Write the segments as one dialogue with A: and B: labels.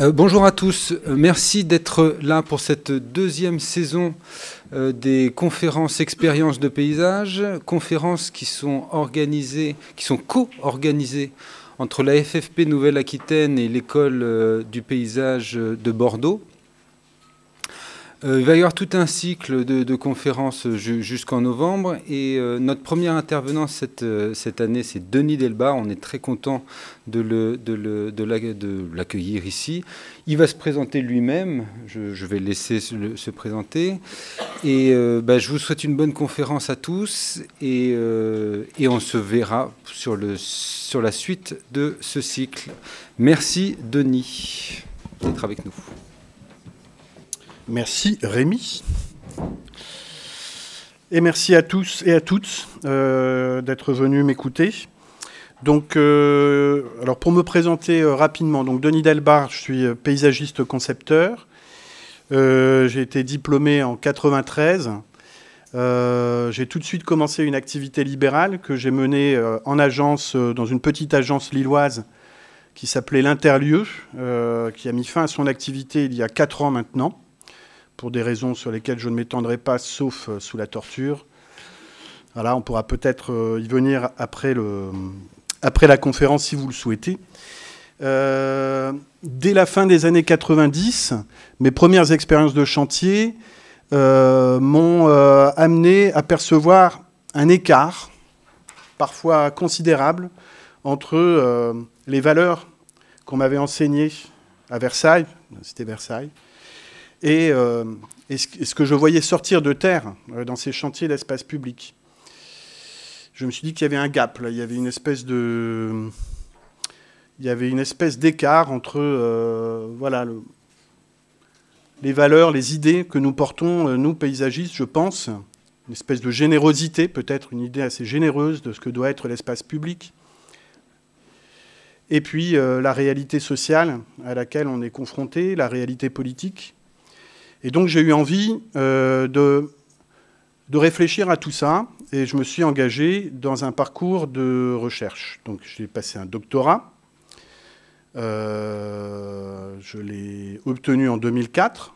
A: Bonjour à tous, merci d'être là pour cette deuxième saison des conférences expériences de paysage, conférences qui sont co-organisées entre la FFP Nouvelle-Aquitaine et l'école du paysage de Bordeaux. Il va y avoir tout un cycle de conférences jusqu'en novembre et notre premier intervenant cette année, c'est Denis Delbar. On est très content de l'accueillir ici. Il va se présenter lui-même, je vais le laisser se présenter. Et je vous souhaite une bonne conférence à tous et on se verra sur la suite de ce cycle. Merci Denis d'être avec nous.
B: Merci Rémi. Et merci à tous et à toutes d'être venus m'écouter. Donc, alors pour me présenter rapidement, donc Denis Delbar, je suis paysagiste concepteur. J'ai été diplômé en 93. J'ai tout de suite commencé une activité libérale que j'ai menée en agence, dans une petite agence lilloise qui s'appelait l'Interlieu, qui a mis fin à son activité il y a 4 ans maintenant, pour des raisons sur lesquelles je ne m'étendrai pas, sauf sous la torture. Voilà, on pourra peut-être y venir après la conférence, si vous le souhaitez. Dès la fin des années 90, mes premières expériences de chantier m'ont amené à percevoir un écart, parfois considérable, entre les valeurs qu'on m'avait enseignées à Versailles, c'était Versailles, et ce que je voyais sortir de terre dans ces chantiers d'espace public. Je me suis dit qu'il y avait un gap, là. Il y avait une espèce d'écart entre voilà, les valeurs, les idées que nous portons, nous, paysagistes, je pense, une espèce de générosité, peut-être une idée assez généreuse de ce que doit être l'espace public, et puis la réalité sociale à laquelle on est confronté, la réalité politique. Et donc j'ai eu envie de réfléchir à tout ça, et je me suis engagé dans un parcours de recherche. Donc j'ai passé un doctorat, je l'ai obtenu en 2004,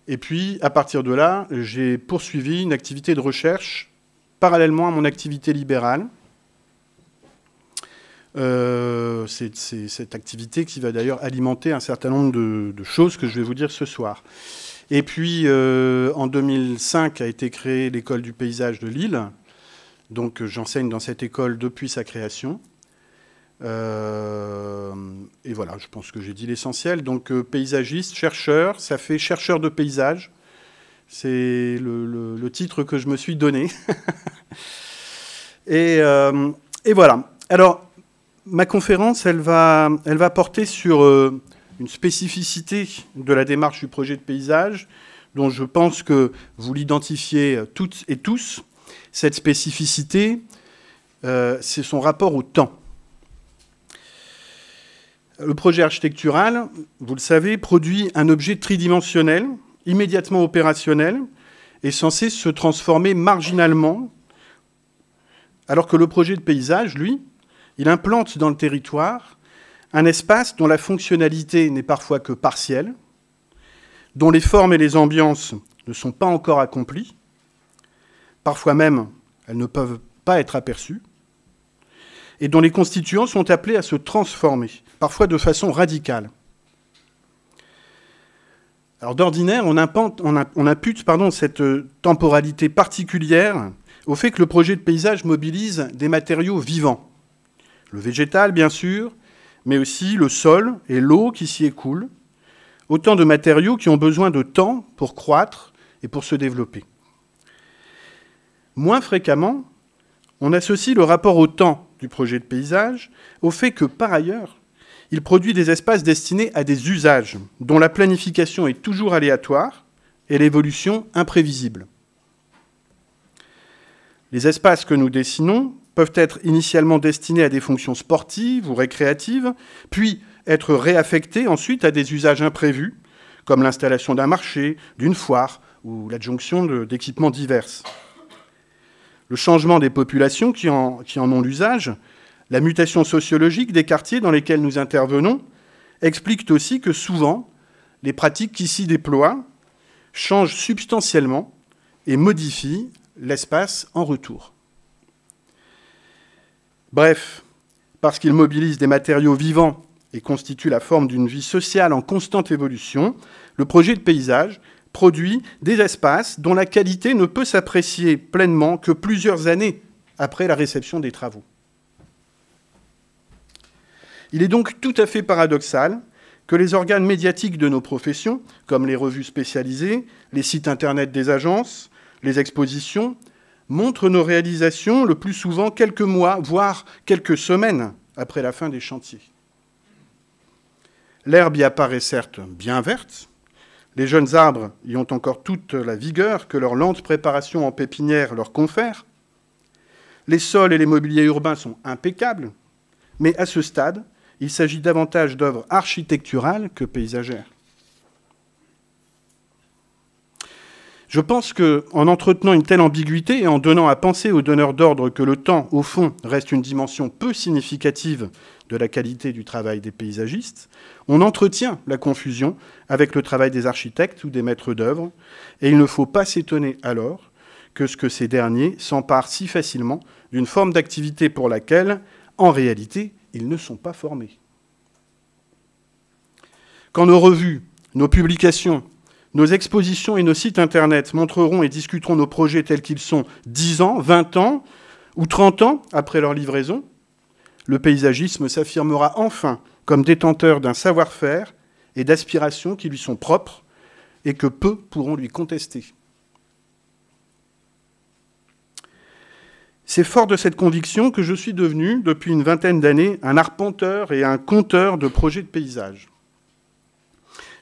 B: et puis à partir de là, j'ai poursuivi une activité de recherche parallèlement à mon activité libérale. C'est cette activité qui va d'ailleurs alimenter un certain nombre de choses que je vais vous dire ce soir. Et puis, en 2005 a été créée l'école du paysage de Lille. Donc, j'enseigne dans cette école depuis sa création. Et voilà, je pense que j'ai dit l'essentiel. Donc, paysagiste, chercheur, ça fait chercheur de paysage. C'est le titre que je me suis donné. et voilà. Alors, ma conférence, elle va porter sur une spécificité de la démarche du projet de paysage, dont je pense que vous l'identifiez toutes et tous. Cette spécificité, c'est son rapport au temps. Le projet architectural, vous le savez, produit un objet tridimensionnel, immédiatement opérationnel, et censé se transformer marginalement, alors que le projet de paysage, lui, il implante dans le territoire un espace dont la fonctionnalité n'est parfois que partielle, dont les formes et les ambiances ne sont pas encore accomplies, parfois même elles ne peuvent pas être aperçues, et dont les constituants sont appelés à se transformer, parfois de façon radicale. Alors d'ordinaire, on impute cette temporalité particulière au fait que le projet de paysage mobilise des matériaux vivants. Le végétal, bien sûr, mais aussi le sol et l'eau qui s'y écoulent. Autant de matériaux qui ont besoin de temps pour croître et pour se développer. Moins fréquemment, On associe le rapport au temps du projet de paysage au fait que, par ailleurs, il produit des espaces destinés à des usages dont la planification est toujours aléatoire et l'évolution imprévisible. Les espaces que nous dessinons peuvent être initialement destinés à des fonctions sportives ou récréatives, puis être réaffectés ensuite à des usages imprévus, comme l'installation d'un marché, d'une foire ou l'adjonction d'équipements divers. Le changement des populations qui en ont l'usage, la mutation sociologique des quartiers dans lesquels nous intervenons, expliquent aussi que souvent, les pratiques qui s'y déploient changent substantiellement et modifient l'espace en retour. Bref, parce qu'ils mobilisent des matériaux vivants et constituent la forme d'une vie sociale en constante évolution, le projet de paysage produit des espaces dont la qualité ne peut s'apprécier pleinement que plusieurs années après la réception des travaux. Il est donc tout à fait paradoxal que les organes médiatiques de nos professions, comme les revues spécialisées, les sites internet des agences, les expositions, montrent nos réalisations le plus souvent quelques mois, voire quelques semaines après la fin des chantiers. L'herbe y apparaît certes bien verte, les jeunes arbres y ont encore toute la vigueur que leur lente préparation en pépinière leur confère, les sols et les mobiliers urbains sont impeccables, mais à ce stade, il s'agit davantage d'œuvres architecturales que paysagères. Je pense qu'en entretenant une telle ambiguïté et en donnant à penser aux donneurs d'ordre que le temps, au fond, reste une dimension peu significative de la qualité du travail des paysagistes, on entretient la confusion avec le travail des architectes ou des maîtres d'œuvre, et il ne faut pas s'étonner alors que ces derniers s'emparent si facilement d'une forme d'activité pour laquelle, en réalité, ils ne sont pas formés. Quand nos revues, nos publications, nos expositions et nos sites Internet montreront et discuteront nos projets tels qu'ils sont 10 ans, 20 ans ou 30 ans après leur livraison, le paysagisme s'affirmera enfin comme détenteur d'un savoir-faire et d'aspirations qui lui sont propres et que peu pourront lui contester. C'est fort de cette conviction que je suis devenu, depuis une vingtaine d'années, un arpenteur et un conteur de projets de paysage.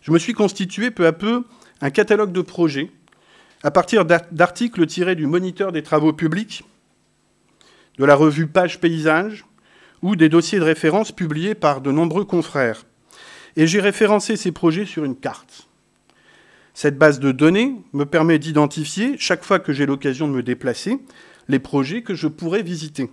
B: Je me suis constitué peu à peu un catalogue de projets à partir d'articles tirés du Moniteur des travaux publics, de la revue Page Paysage ou des dossiers de référence publiés par de nombreux confrères. Et j'ai référencé ces projets sur une carte. Cette base de données me permet d'identifier, chaque fois que j'ai l'occasion de me déplacer, les projets que je pourrais visiter.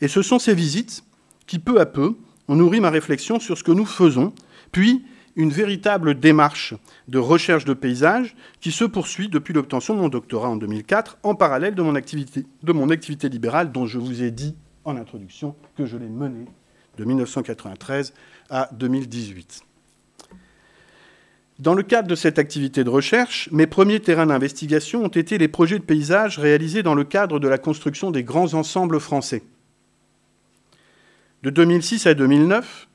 B: Et ce sont ces visites qui, peu à peu, ont nourri ma réflexion sur ce que nous faisons, puis une véritable démarche de recherche de paysages qui se poursuit depuis l'obtention de mon doctorat en 2004, en parallèle de mon activité libérale, dont je vous ai dit en introduction que je l'ai menée de 1993 à 2018. Dans le cadre de cette activité de recherche, mes premiers terrains d'investigation ont été les projets de paysages réalisés dans le cadre de la construction des grands ensembles français. De 2006 à 2009,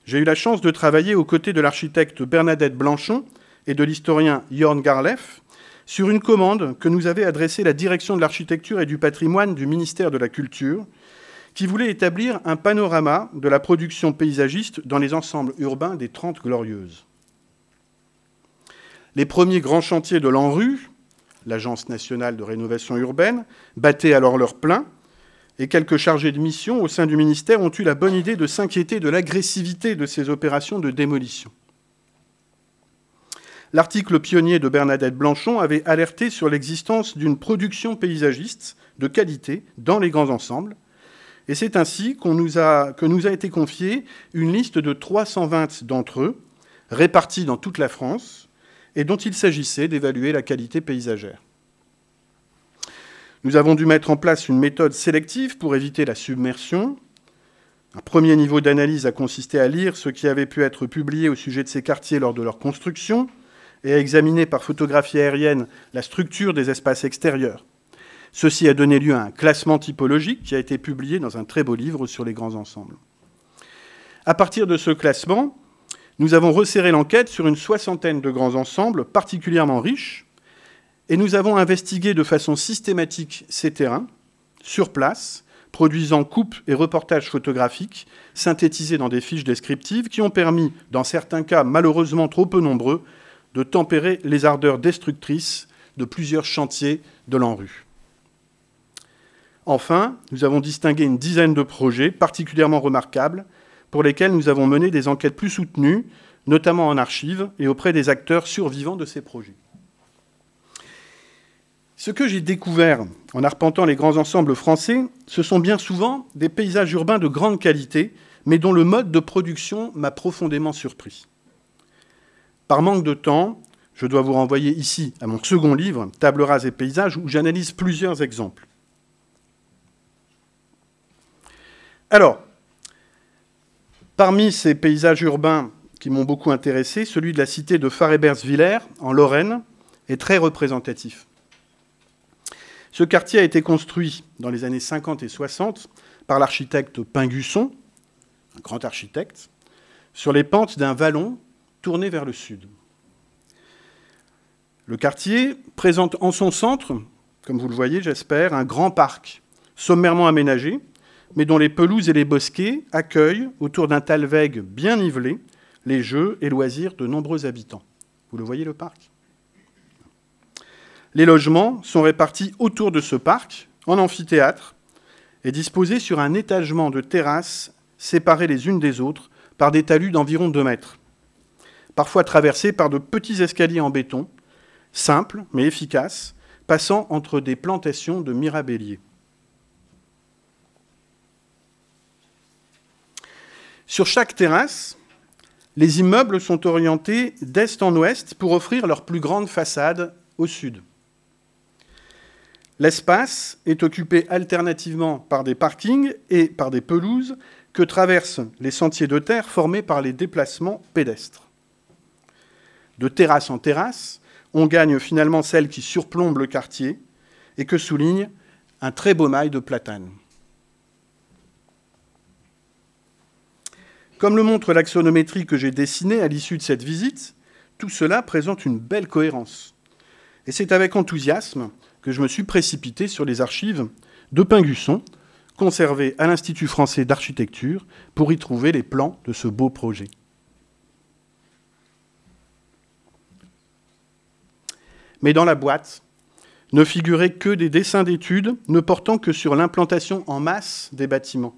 B: j'ai eu la chance de travailler aux côtés de l'architecte Bernadette Blanchon et de l'historien Jorn Garleff sur une commande que nous avait adressée la Direction de l'architecture et du patrimoine du ministère de la Culture, qui voulait établir un panorama de la production paysagiste dans les ensembles urbains des 30 Glorieuses. Les premiers grands chantiers de l'ANRU, l'Agence nationale de rénovation urbaine, battaient alors leur plein, et quelques chargés de mission au sein du ministère ont eu la bonne idée de s'inquiéter de l'agressivité de ces opérations de démolition. L'article pionnier de Bernadette Blanchon avait alerté sur l'existence d'une production paysagiste de qualité dans les grands ensembles, et c'est ainsi que nous a été confiée une liste de 320 d'entre eux, répartis dans toute la France, et dont il s'agissait d'évaluer la qualité paysagère. Nous avons dû mettre en place une méthode sélective pour éviter la submersion. Un premier niveau d'analyse a consisté à lire ce qui avait pu être publié au sujet de ces quartiers lors de leur construction et à examiner par photographie aérienne la structure des espaces extérieurs. Ceci a donné lieu à un classement typologique qui a été publié dans un très beau livre sur les grands ensembles. À partir de ce classement, nous avons resserré l'enquête sur une soixantaine de grands ensembles particulièrement riches, et nous avons investigué de façon systématique ces terrains sur place, produisant coupes et reportages photographiques, synthétisés dans des fiches descriptives, qui ont permis, dans certains cas malheureusement trop peu nombreux, de tempérer les ardeurs destructrices de plusieurs chantiers de l'ANRU. Enfin, nous avons distingué une dizaine de projets particulièrement remarquables pour lesquels nous avons mené des enquêtes plus soutenues, notamment en archives et auprès des acteurs survivants de ces projets. Ce que j'ai découvert en arpentant les grands ensembles français, ce sont bien souvent des paysages urbains de grande qualité, mais dont le mode de production m'a profondément surpris. Par manque de temps, je dois vous renvoyer ici à mon second livre, Table rase et paysages, où j'analyse plusieurs exemples. Alors, parmi ces paysages urbains qui m'ont beaucoup intéressé, celui de la cité de Farebersviller, en Lorraine, est très représentatif. Ce quartier a été construit dans les années 50 et 60 par l'architecte Pingusson, un grand architecte, sur les pentes d'un vallon tourné vers le sud. Le quartier présente en son centre, comme vous le voyez, j'espère, un grand parc sommairement aménagé, mais dont les pelouses et les bosquets accueillent, autour d'un talweg bien nivelé, les jeux et loisirs de nombreux habitants. Vous le voyez, le parc ? Les logements sont répartis autour de ce parc, en amphithéâtre, et disposés sur un étagement de terrasses séparées les unes des autres par des talus d'environ 2 mètres, parfois traversés par de petits escaliers en béton, simples mais efficaces, passant entre des plantations de mirabelliers. Sur chaque terrasse, les immeubles sont orientés d'est en ouest pour offrir leur plus grande façade au sud. L'espace est occupé alternativement par des parkings et par des pelouses que traversent les sentiers de terre formés par les déplacements pédestres. De terrasse en terrasse, on gagne finalement celle qui surplombe le quartier et que souligne un très beau mail de platanes. Comme le montre l'axonométrie que j'ai dessinée à l'issue de cette visite, tout cela présente une belle cohérence. Et c'est avec enthousiasme que je me suis précipité sur les archives de Pingusson, conservées à l'Institut français d'architecture, pour y trouver les plans de ce beau projet. Mais dans la boîte ne figuraient que des dessins d'études ne portant que sur l'implantation en masse des bâtiments.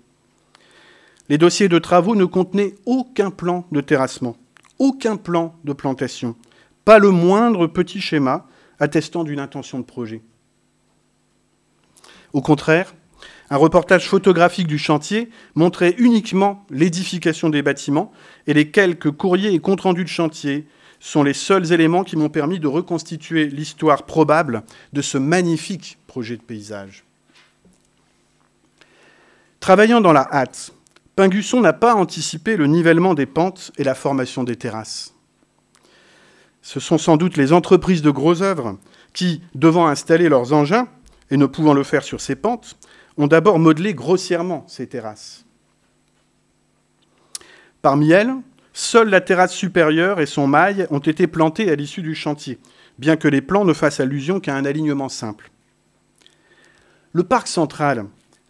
B: Les dossiers de travaux ne contenaient aucun plan de terrassement, aucun plan de plantation, pas le moindre petit schéma attestant d'une intention de projet. Au contraire, un reportage photographique du chantier montrait uniquement l'édification des bâtiments et les quelques courriers et comptes rendus de chantier sont les seuls éléments qui m'ont permis de reconstituer l'histoire probable de ce magnifique projet de paysage. Travaillant dans la hâte, Pingusson n'a pas anticipé le nivellement des pentes et la formation des terrasses. Ce sont sans doute les entreprises de gros œuvres qui, devant installer leurs engins et ne pouvant le faire sur ces pentes, ont d'abord modelé grossièrement ces terrasses. Parmi elles, seule la terrasse supérieure et son mail ont été plantés à l'issue du chantier, bien que les plans ne fassent allusion qu'à un alignement simple. Le parc central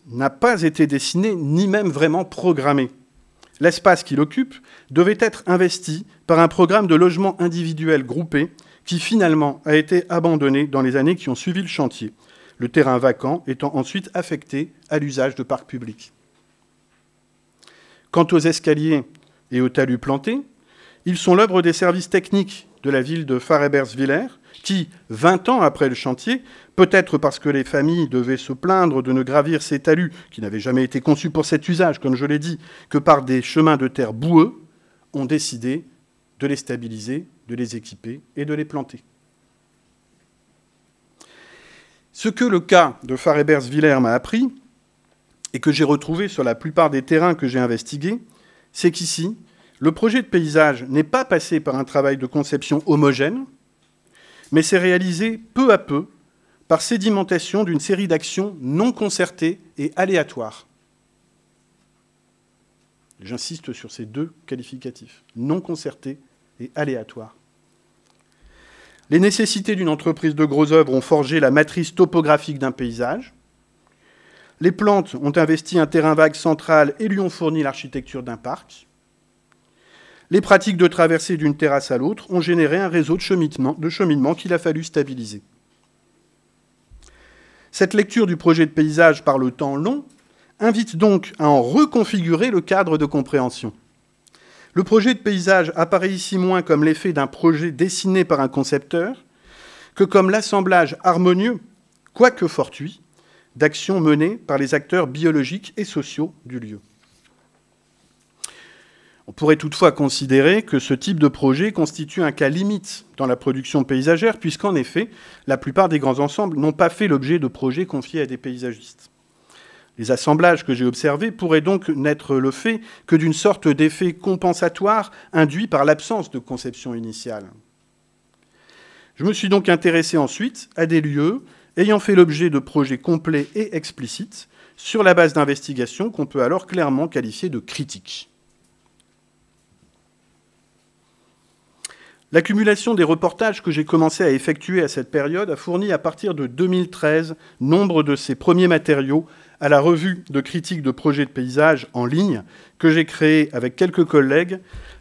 B: n'a pas été dessiné ni même vraiment programmé. L'espace qu'il occupe devait être investi par un programme de logements individuels groupés qui finalement a été abandonné dans les années qui ont suivi le chantier, le terrain vacant étant ensuite affecté à l'usage de parcs publics. Quant aux escaliers et aux talus plantés, ils sont l'œuvre des services techniques de la ville de Farebersviller qui, 20 ans après le chantier, peut-être parce que les familles devaient se plaindre de ne gravir ces talus, qui n'avaient jamais été conçus pour cet usage, comme je l'ai dit, que par des chemins de terre boueux, ont décidé de les stabiliser, de les équiper et de les planter. Ce que le cas de Farebersviller m'a appris, et que j'ai retrouvé sur la plupart des terrains que j'ai investigués, c'est qu'ici, le projet de paysage n'est pas passé par un travail de conception homogène, mais s'est réalisé peu à peu par sédimentation d'une série d'actions non concertées et aléatoires. J'insiste sur ces deux qualificatifs, non concertés et aléatoires. Les nécessités d'une entreprise de gros œuvres ont forgé la matrice topographique d'un paysage. Les plantes ont investi un terrain vague central et lui ont fourni l'architecture d'un parc. Les pratiques de traversée d'une terrasse à l'autre ont généré un réseau de cheminement qu'il a fallu stabiliser. Cette lecture du projet de paysage par le temps long invite donc à en reconfigurer le cadre de compréhension. Le projet de paysage apparaît ici moins comme l'effet d'un projet dessiné par un concepteur que comme l'assemblage harmonieux, quoique fortuit, d'actions menées par les acteurs biologiques et sociaux du lieu. On pourrait toutefois considérer que ce type de projet constitue un cas limite dans la production paysagère, puisqu'en effet, la plupart des grands ensembles n'ont pas fait l'objet de projets confiés à des paysagistes. Les assemblages que j'ai observés pourraient donc n'être le fait que d'une sorte d'effet compensatoire induit par l'absence de conception initiale. Je me suis donc intéressé ensuite à des lieux ayant fait l'objet de projets complets et explicites sur la base d'investigations qu'on peut alors clairement qualifier de critiques. L'accumulation des reportages que j'ai commencé à effectuer à cette période a fourni à partir de 2013 nombre de ces premiers matériaux à la revue de critiques de projets de paysage en ligne que j'ai créée avec quelques collègues,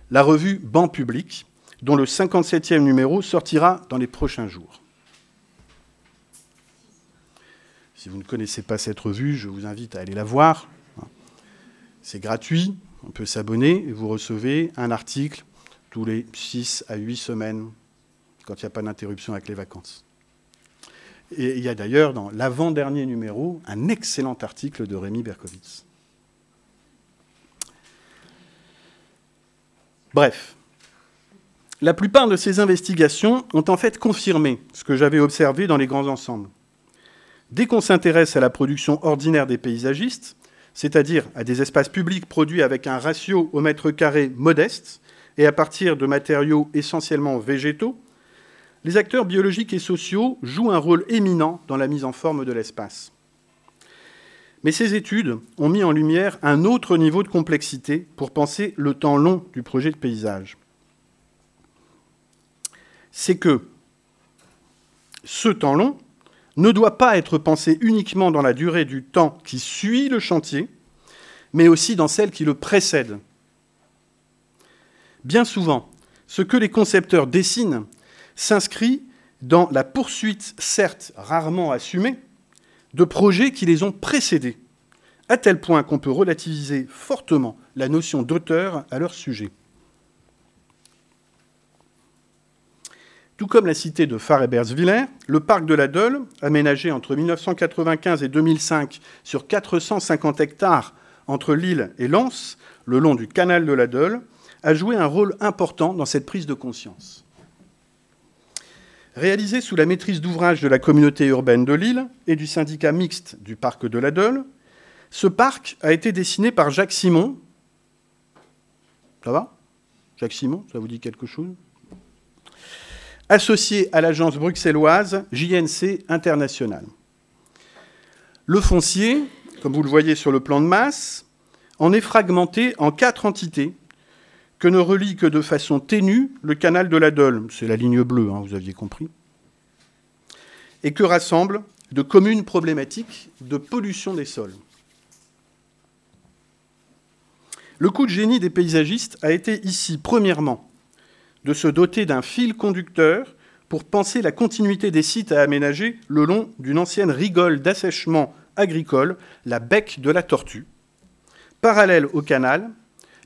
B: la revue Banc Public, dont le 57e numéro sortira dans les prochains jours. Si vous ne connaissez pas cette revue, je vous invite à aller la voir. C'est gratuit, on peut s'abonner et vous recevez un article tous les 6 à 8 semaines, quand il n'y a pas d'interruption avec les vacances. Et il y a d'ailleurs, dans l'avant-dernier numéro, un excellent article de Rémi Berkowitz. Bref, la plupart de ces investigations ont en fait confirmé ce que j'avais observé dans les grands ensembles. Dès qu'on s'intéresse à la production ordinaire des paysagistes, c'est-à-dire à des espaces publics produits avec un ratio au mètre carré modeste, et à partir de matériaux essentiellement végétaux, les acteurs biologiques et sociaux jouent un rôle éminent dans la mise en forme de l'espace. Mais ces études ont mis en lumière un autre niveau de complexité pour penser le temps long du projet de paysage. C'est que ce temps long ne doit pas être pensé uniquement dans la durée du temps qui suit le chantier, mais aussi dans celle qui le précède. Bien souvent, ce que les concepteurs dessinent s'inscrit dans la poursuite, certes rarement assumée, de projets qui les ont précédés, à tel point qu'on peut relativiser fortement la notion d'auteur à leur sujet. Tout comme la cité de Far-Ebersviller, le parc de la Dole, aménagé entre 1995 et 2005 sur 450 hectares entre Lille et Lens, le long du canal de la Dole, a joué un rôle important dans cette prise de conscience. Réalisé sous la maîtrise d'ouvrage de la communauté urbaine de Lille et du syndicat mixte du parc de la Dole, ce parc a été dessiné par Jacques Simon. Ça va ? Jacques Simon, ça vous dit quelque chose ? Associé à l'agence bruxelloise JNC International. Le foncier, comme vous le voyez sur le plan de masse, en est fragmenté en 4 entités que ne relie que de façon ténue le canal de la Dole, c'est la ligne bleue, vous aviez compris, et que rassemble de communes problématiques de pollution des sols. Le coup de génie des paysagistes a été ici, premièrement, de se doter d'un fil conducteur pour penser la continuité des sites à aménager le long d'une ancienne rigole d'assèchement agricole, la Bec de la Tortue, parallèle au canal,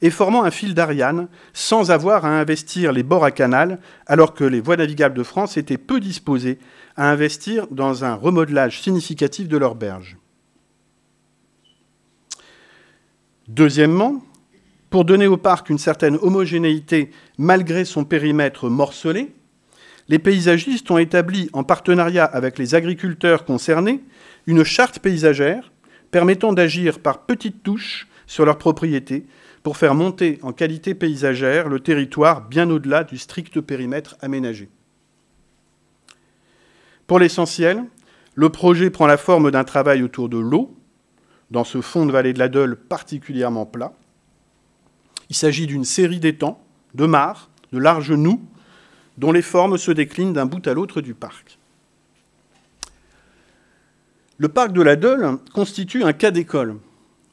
B: et formant un fil d'Ariane, sans avoir à investir les bords à canal, alors que les voies navigables de France étaient peu disposées à investir dans un remodelage significatif de leurs berges. Deuxièmement, pour donner au parc une certaine homogénéité malgré son périmètre morcelé, les paysagistes ont établi, en partenariat avec les agriculteurs concernés, une charte paysagère permettant d'agir par petites touches sur leurs propriétés pour faire monter en qualité paysagère le territoire bien au-delà du strict périmètre aménagé. Pour l'essentiel, le projet prend la forme d'un travail autour de l'eau, dans ce fond de vallée de la Dole particulièrement plat. Il s'agit d'une série d'étangs, de mares, de larges noues, dont les formes se déclinent d'un bout à l'autre du parc. Le parc de la Deûle constitue un cas d'école,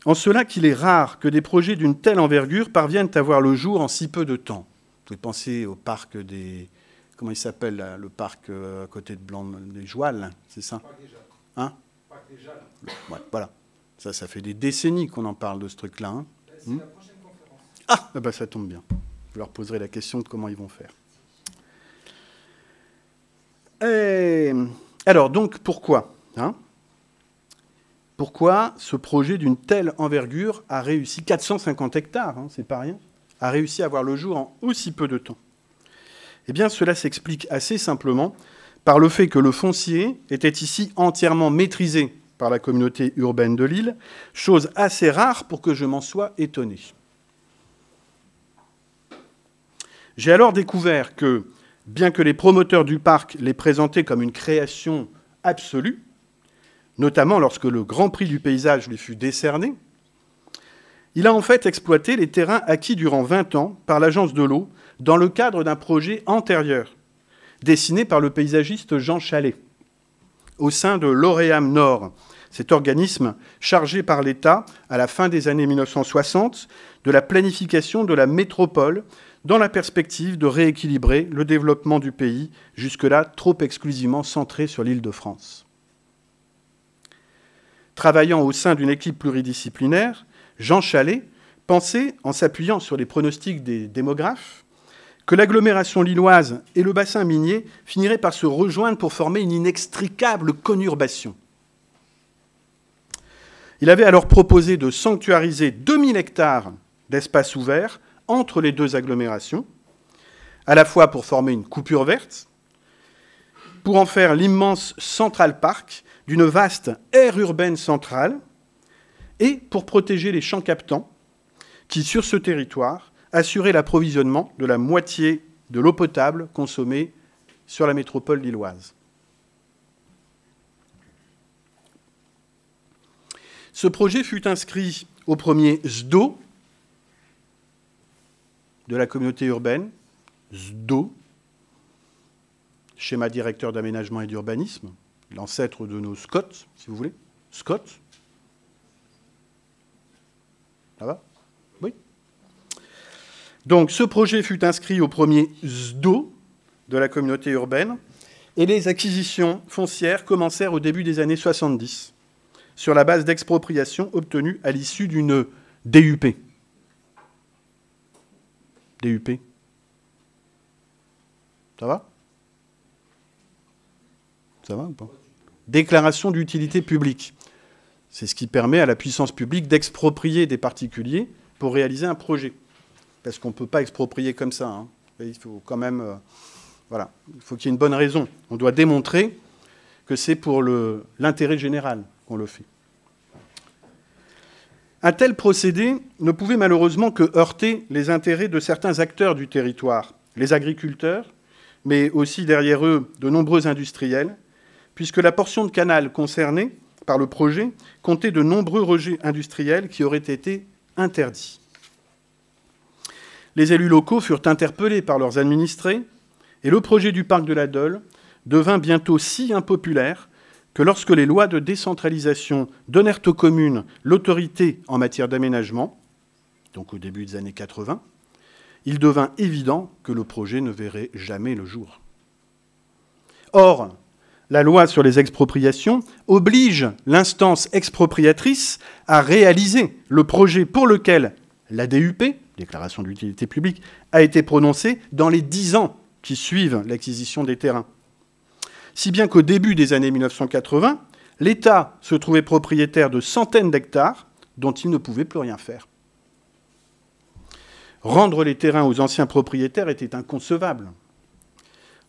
B: en cela qu'il est rare que des projets d'une telle envergure parviennent à voir le jour en si peu de temps. Vous pouvez penser au parc des... Comment il s'appelle, là, le parc à côté de Blanc, des Joual, c'est ça? Hein? Parc des Jalles. Ouais, voilà. Ça fait des décennies qu'on en parle de ce truc-là. Hein. C'est la prochaine conférence. Ah, ben ça tombe bien. Je leur poserai la question de comment ils vont faire. Et... Alors, donc, pourquoi hein? Pourquoi ce projet d'une telle envergure a réussi, 450 hectares, hein, c'est pas rien, a réussi à voir le jour en aussi peu de temps? Eh bien, cela s'explique assez simplement par le fait que le foncier était ici entièrement maîtrisé par la communauté urbaine de Lille, chose assez rare pour que je m'en sois étonné. J'ai alors découvert que, bien que les promoteurs du parc l'aient présenté comme une création absolue, notamment lorsque le Grand Prix du paysage lui fut décerné, il a en fait exploité les terrains acquis durant 20 ans par l'Agence de l'eau dans le cadre d'un projet antérieur, dessiné par le paysagiste Jean Chalais, au sein de l'Oréam Nord, cet organisme chargé par l'État, à la fin des années 1960, de la planification de la métropole dans la perspective de rééquilibrer le développement du pays, jusque-là trop exclusivement centré sur l'Île-de-France. Travaillant au sein d'une équipe pluridisciplinaire, Jean Chalais pensait, en s'appuyant sur les pronostics des démographes, que l'agglomération lilloise et le bassin minier finiraient par se rejoindre pour former une inextricable conurbation. Il avait alors proposé de sanctuariser 2000 hectares d'espace ouvert entre les deux agglomérations, à la fois pour former une coupure verte, pour en faire l'immense Central Park d'une vaste aire urbaine centrale, et pour protéger les champs captants qui, sur ce territoire, assuraient l'approvisionnement de la moitié de l'eau potable consommée sur la métropole lilloise. Ce projet fut inscrit au premier SDO de la communauté urbaine, SDO, schéma directeur d'aménagement et d'urbanisme, l'ancêtre de nos SCOT, si vous voulez. SCOT. Ça va? Oui. Donc, ce projet fut inscrit au premier SDO de la communauté urbaine et les acquisitions foncières commencèrent au début des années 70 sur la base d'expropriations obtenues à l'issue d'une DUP. DUP. Ça va? Ça va ou pas? Déclaration d'utilité publique. C'est ce qui permet à la puissance publique d'exproprier des particuliers pour réaliser un projet. Parce qu'on ne peut pas exproprier comme ça. Hein. Il faut quand même... voilà. Il faut qu'il y ait une bonne raison. On doit démontrer que c'est pour l'intérêt général qu'on le fait. Un tel procédé ne pouvait malheureusement que heurter les intérêts de certains acteurs du territoire, les agriculteurs, mais aussi derrière eux de nombreux industriels, puisque la portion de canal concernée par le projet comptait de nombreux rejets industriels qui auraient été interdits. Les élus locaux furent interpellés par leurs administrés et le projet du parc de la Deûle devint bientôt si impopulaire que lorsque les lois de décentralisation donnèrent aux communes l'autorité en matière d'aménagement, donc au début des années 80, il devint évident que le projet ne verrait jamais le jour. Or, la loi sur les expropriations oblige l'instance expropriatrice à réaliser le projet pour lequel la DUP, déclaration d'utilité publique, a été prononcée dans les 10 ans qui suivent l'acquisition des terrains. Si bien qu'au début des années 1980, l'État se trouvait propriétaire de centaines d'hectares dont il ne pouvait plus rien faire. Rendre les terrains aux anciens propriétaires était inconcevable.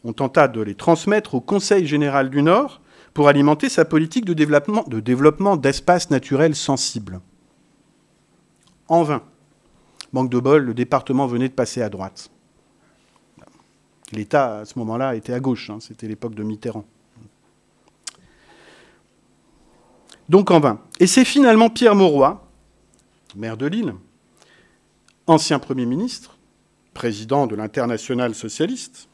B: On tenta de les transmettre au Conseil général du Nord pour alimenter sa politique de développement d'espaces naturels sensibles. En vain. Manque de bol, le département venait de passer à droite. L'État, à ce moment-là, était à gauche. Hein, c'était l'époque de Mitterrand. Donc en vain. Et c'est finalement Pierre Mauroy, maire de Lille, ancien Premier ministre, président de l'Internationale socialiste,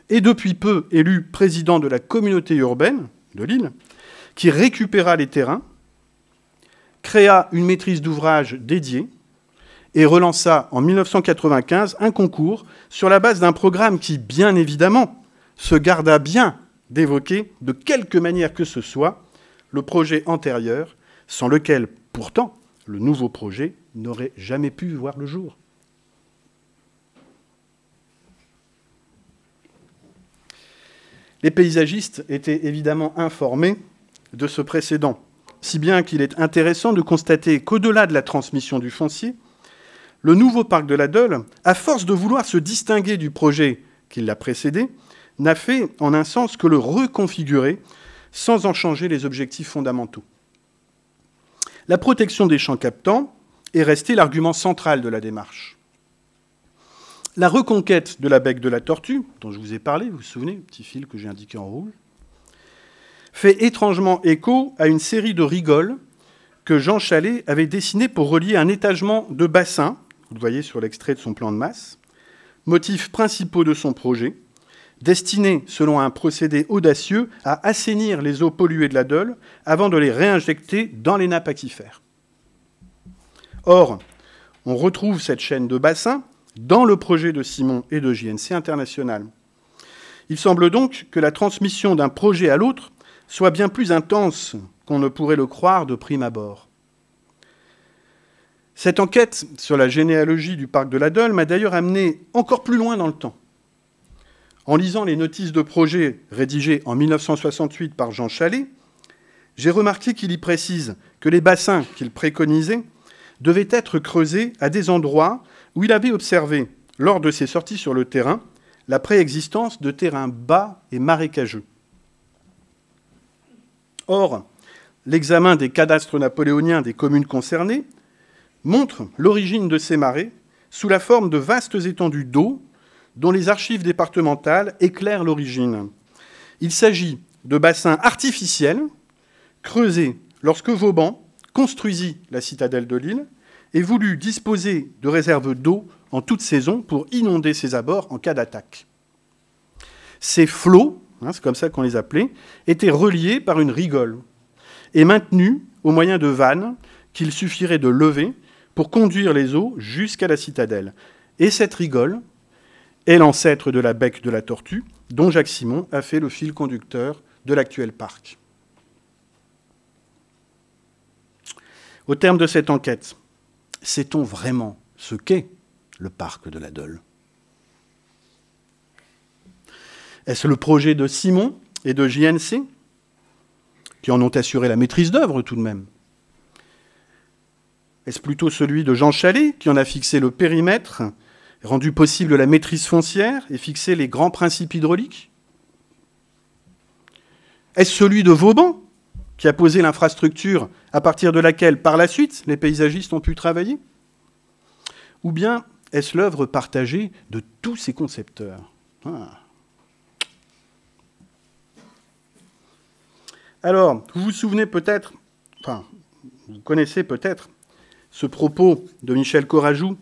B: et depuis peu élu président de la communauté urbaine de Lille, qui récupéra les terrains, créa une maîtrise d'ouvrage dédiée et relança en 1995 un concours sur la base d'un programme qui, bien évidemment, se garda bien d'évoquer, de quelque manière que ce soit, le projet antérieur, sans lequel, pourtant, le nouveau projet n'aurait jamais pu voir le jour. Les paysagistes étaient évidemment informés de ce précédent, si bien qu'il est intéressant de constater qu'au-delà de la transmission du foncier, le nouveau parc de la Dole, à force de vouloir se distinguer du projet qui l'a précédé, n'a fait en un sens que le reconfigurer sans en changer les objectifs fondamentaux. La protection des champs captants est restée l'argument central de la démarche. La reconquête de la bec de la Tortue, dont je vous ai parlé, vous vous souvenez, le petit fil que j'ai indiqué en rouge, fait étrangement écho à une série de rigoles que Jean Chalais avait dessinées pour relier un étagement de bassin, vous le voyez sur l'extrait de son plan de masse, motifs principaux de son projet, destiné, selon un procédé audacieux, à assainir les eaux polluées de la Dole avant de les réinjecter dans les nappes aquifères. Or, on retrouve cette chaîne de bassins dans le projet de Simon et de JNC International. Il semble donc que la transmission d'un projet à l'autre soit bien plus intense qu'on ne pourrait le croire de prime abord. Cette enquête sur la généalogie du parc de la Dole m'a d'ailleurs amené encore plus loin dans le temps. En lisant les notices de projet rédigées en 1968 par Jean Chalais, j'ai remarqué qu'il y précise que les bassins qu'il préconisait devaient être creusés à des endroits où il avait observé, lors de ses sorties sur le terrain, la préexistence de terrains bas et marécageux. Or, l'examen des cadastres napoléoniens des communes concernées montre l'origine de ces marais sous la forme de vastes étendues d'eau dont les archives départementales éclairent l'origine. Il s'agit de bassins artificiels creusés lorsque Vauban construisit la citadelle de Lille et voulut disposer de réserves d'eau en toute saison pour inonder ses abords en cas d'attaque. Ces flots, c'est comme ça qu'on les appelait, étaient reliés par une rigole et maintenus au moyen de vannes qu'il suffirait de lever pour conduire les eaux jusqu'à la citadelle. Et cette rigole est l'ancêtre de la bec de la Tortue, dont Jacques Simon a fait le fil conducteur de l'actuel parc. Au terme de cette enquête, sait-on vraiment ce qu'est le parc de la Dole? Est-ce le projet de Simon et de JNC, qui en ont assuré la maîtrise d'œuvre tout de même? Est-ce plutôt celui de Jean Chalais, qui en a fixé le périmètre, rendu possible la maîtrise foncière et fixé les grands principes hydrauliques? Est-ce celui de Vauban, qui a posé l'infrastructure à partir de laquelle, par la suite, les paysagistes ont pu travailler? Ou bien est-ce l'œuvre partagée de tous ces concepteurs? Alors, vous vous souvenez peut-être, enfin, vous connaissez peut-être ce propos de Michel Corajou,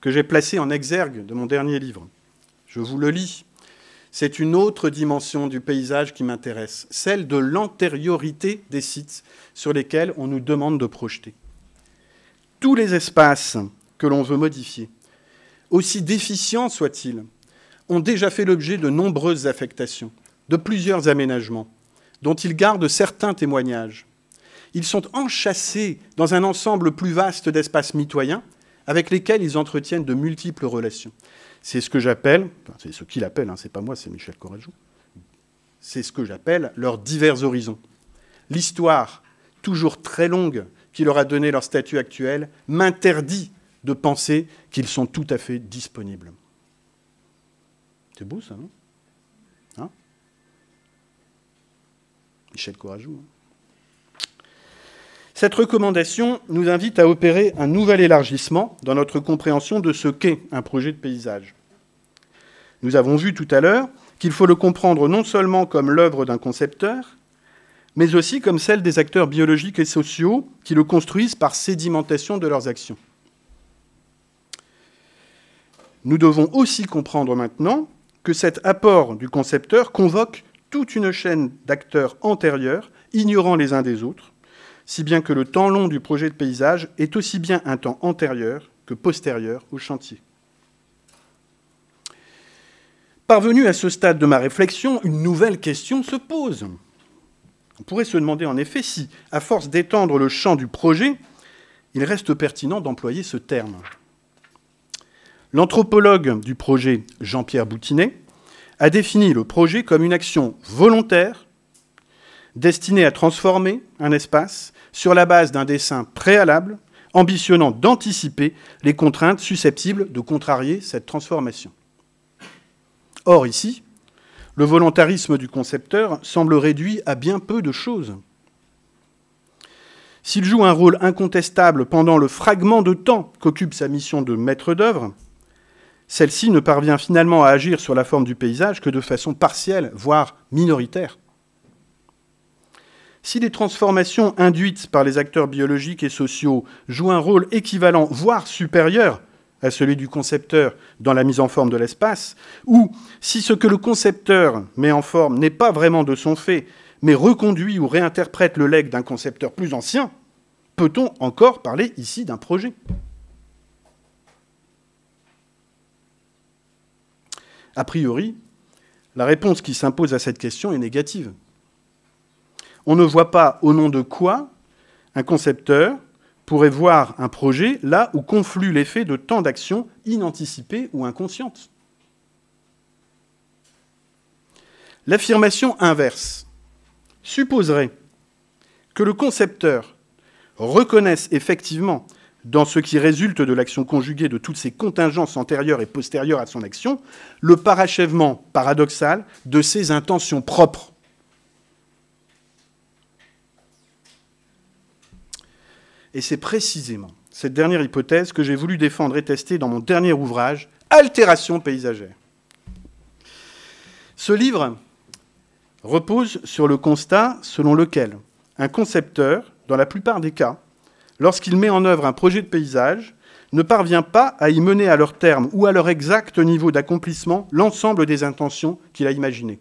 B: que j'ai placé en exergue de mon dernier livre. Je vous le lis. C'est une autre dimension du paysage qui m'intéresse, celle de l'antériorité des sites sur lesquels on nous demande de projeter. Tous les espaces que l'on veut modifier, aussi déficients soient-ils, ont déjà fait l'objet de nombreuses affectations, de plusieurs aménagements, dont ils gardent certains témoignages. Ils sont enchâssés dans un ensemble plus vaste d'espaces mitoyens avec lesquels ils entretiennent de multiples relations. C'est ce que j'appelle, enfin, c'est ce qu'il appelle, c'est pas moi, c'est Michel Corajou, c'est ce que j'appelle leurs divers horizons. L'histoire, toujours très longue, qui leur a donné leur statut actuel, m'interdit de penser qu'ils sont tout à fait disponibles. C'est beau ça, non? Hein? Michel Corajou. Cette recommandation nous invite à opérer un nouvel élargissement dans notre compréhension de ce qu'est un projet de paysage. Nous avons vu tout à l'heure qu'il faut le comprendre non seulement comme l'œuvre d'un concepteur, mais aussi comme celle des acteurs biologiques et sociaux qui le construisent par sédimentation de leurs actions. Nous devons aussi comprendre maintenant que cet apport du concepteur convoque toute une chaîne d'acteurs antérieurs, ignorant les uns des autres, si bien que le temps long du projet de paysage est aussi bien un temps antérieur que postérieur au chantier. Parvenu à ce stade de ma réflexion, une nouvelle question se pose. On pourrait se demander en effet si, à force d'étendre le champ du projet, il reste pertinent d'employer ce terme. L'anthropologue du projet, Jean-Pierre Boutinet, a défini le projet comme une action volontaire destinée à transformer un espace sur la base d'un dessein préalable, ambitionnant d'anticiper les contraintes susceptibles de contrarier cette transformation. Or, ici, le volontarisme du concepteur semble réduit à bien peu de choses. S'il joue un rôle incontestable pendant le fragment de temps qu'occupe sa mission de maître d'œuvre, celle-ci ne parvient finalement à agir sur la forme du paysage que de façon partielle, voire minoritaire. Si les transformations induites par les acteurs biologiques et sociaux jouent un rôle équivalent, voire supérieur, à celui du concepteur dans la mise en forme de l'espace, ou si ce que le concepteur met en forme n'est pas vraiment de son fait, mais reconduit ou réinterprète le legs d'un concepteur plus ancien, peut-on encore parler ici d'un projet ? A priori, la réponse qui s'impose à cette question est négative. On ne voit pas au nom de quoi un concepteur pourrait voir un projet là où conflue l'effet de tant d'actions inanticipées ou inconscientes. L'affirmation inverse supposerait que le concepteur reconnaisse effectivement, dans ce qui résulte de l'action conjuguée de toutes ces contingences antérieures et postérieures à son action, le parachèvement paradoxal de ses intentions propres. Et c'est précisément cette dernière hypothèse que j'ai voulu défendre et tester dans mon dernier ouvrage, Altération paysagère. Ce livre repose sur le constat selon lequel un concepteur, dans la plupart des cas, lorsqu'il met en œuvre un projet de paysage, ne parvient pas à y mener à leur terme ou à leur exact niveau d'accomplissement l'ensemble des intentions qu'il a imaginées.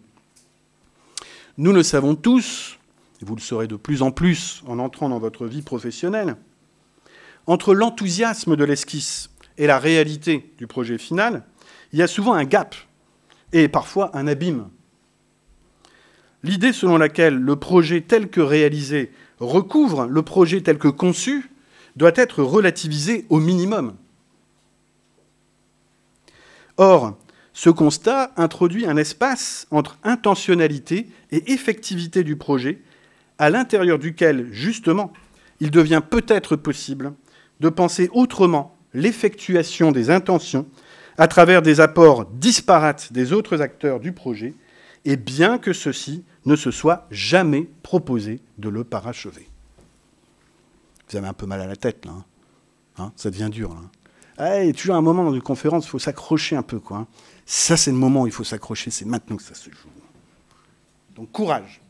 B: Nous le savons tous, et vous le saurez de plus en plus en entrant dans votre vie professionnelle, entre l'enthousiasme de l'esquisse et la réalité du projet final, il y a souvent un gap et parfois un abîme. L'idée selon laquelle le projet tel que réalisé recouvre le projet tel que conçu doit être relativisée au minimum. Or, ce constat introduit un espace entre intentionnalité et effectivité du projet, à l'intérieur duquel, justement, il devient peut-être possible de penser autrement l'effectuation des intentions à travers des apports disparates des autres acteurs du projet, et bien que ceux-ci ne se soient jamais proposé de le parachever. Vous avez un peu mal à la tête, là. Hein, ça devient dur, là. Ah, il y a toujours un moment dans une conférence, il faut s'accrocher un peu, quoi. Hein. Ça, c'est le moment où il faut s'accrocher, c'est maintenant que ça se joue. Donc, courage.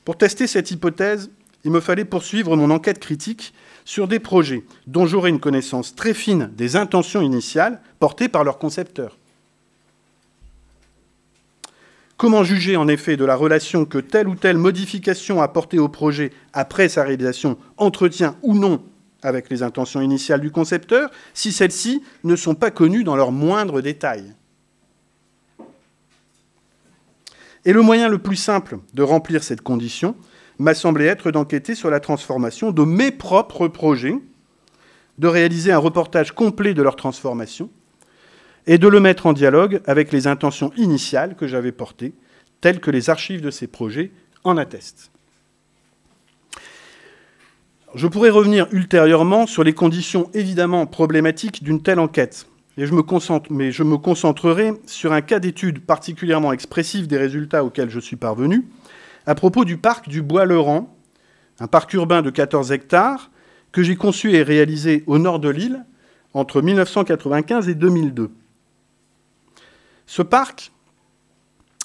B: Pour tester cette hypothèse, il me fallait poursuivre mon enquête critique sur des projets dont j'aurais une connaissance très fine des intentions initiales portées par leurs concepteurs. Comment juger en effet de la relation que telle ou telle modification apportée au projet après sa réalisation entretient ou non avec les intentions initiales du concepteur si celles-ci ne sont pas connues dans leurs moindres détails ? Et le moyen le plus simple de remplir cette condition m'a semblé être d'enquêter sur la transformation de mes propres projets, de réaliser un reportage complet de leur transformation et de le mettre en dialogue avec les intentions initiales que j'avais portées, telles que les archives de ces projets en attestent. Je pourrais revenir ultérieurement sur les conditions évidemment problématiques d'une telle enquête, mais je me concentrerai sur un cas d'étude particulièrement expressif des résultats auxquels je suis parvenu, à propos du parc du Bois-Leurent, un parc urbain de 14 hectares que j'ai conçu et réalisé au nord de l'île entre 1995 et 2002. Ce parc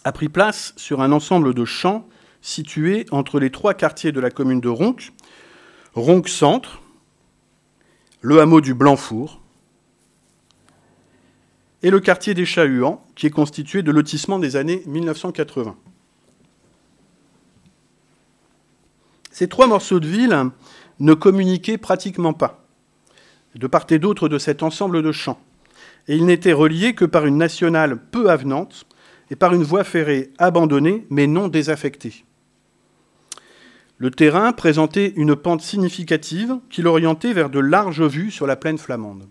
B: a pris place sur un ensemble de champs situés entre les 3 quartiers de la commune de Ronques, Ronques-Centre, le hameau du Blanc-Four et le quartier des Chahuans, qui est constitué de lotissements des années 1980. Ces 3 morceaux de ville ne communiquaient pratiquement pas, de part et d'autre de cet ensemble de champs. Et ils n'étaient reliés que par une nationale peu avenante et par une voie ferrée abandonnée, mais non désaffectée. Le terrain présentait une pente significative qui l'orientait vers de larges vues sur la plaine flamande.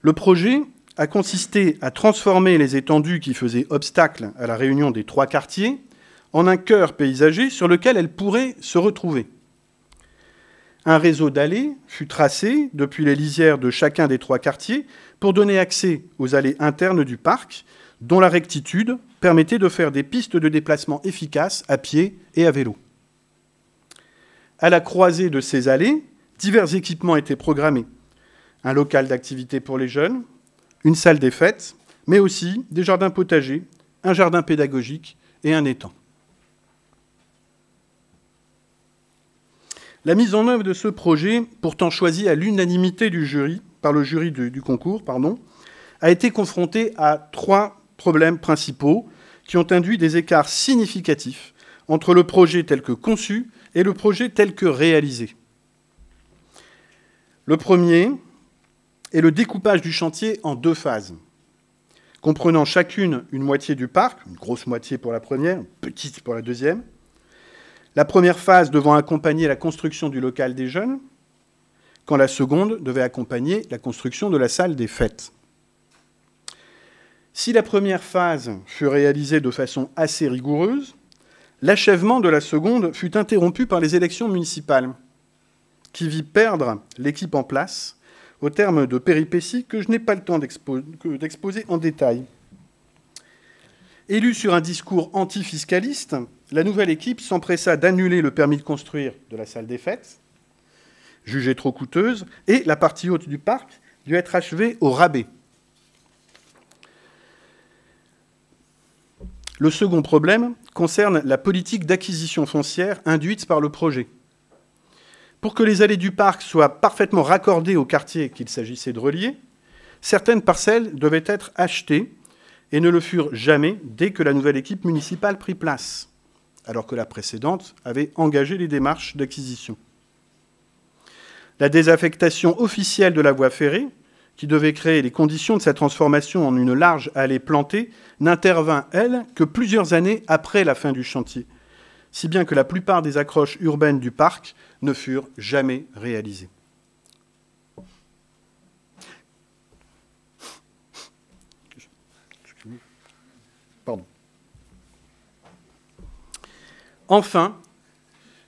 B: Le projet a consisté à transformer les étendues qui faisaient obstacle à la réunion des 3 quartiers en un cœur paysager sur lequel elles pourraient se retrouver. Un réseau d'allées fut tracé depuis les lisières de chacun des 3 quartiers pour donner accès aux allées internes du parc, dont la rectitude permettait de faire des pistes de déplacement efficaces à pied et à vélo. À la croisée de ces allées, divers équipements étaient programmés. Un local d'activité pour les jeunes, une salle des fêtes, mais aussi des jardins potagers, un jardin pédagogique et un étang. La mise en œuvre de ce projet, pourtant choisi à l'unanimité par le jury du concours, a été confrontée à 3 problèmes principaux qui ont induit des écarts significatifs entre le projet tel que conçu et le projet tel que réalisé. Le premier est le découpage du chantier en 2 phases, comprenant chacune une moitié du parc, une grosse moitié pour la première, une petite pour la deuxième. La première phase devant accompagner la construction du local des jeunes, quand la seconde devait accompagner la construction de la salle des fêtes. Si la première phase fut réalisée de façon assez rigoureuse, l'achèvement de la seconde fut interrompu par les élections municipales, qui vit perdre l'équipe en place au terme de péripéties que je n'ai pas le temps d'exposer en détail. Élue sur un discours antifiscaliste, la nouvelle équipe s'empressa d'annuler le permis de construire de la salle des fêtes, jugée trop coûteuse, et la partie haute du parc dut être achevée au rabais. Le second problème concerne la politique d'acquisition foncière induite par le projet. Pour que les allées du parc soient parfaitement raccordées au quartier qu'il s'agissait de relier, certaines parcelles devaient être achetées et ne le furent jamais dès que la nouvelle équipe municipale prit place, alors que la précédente avait engagé les démarches d'acquisition. La désaffectation officielle de la voie ferrée, qui devait créer les conditions de sa transformation en une large allée plantée, n'intervint, elle, que plusieurs années après la fin du chantier, si bien que la plupart des accroches urbaines du parc ne furent jamais réalisées. Pardon. Enfin,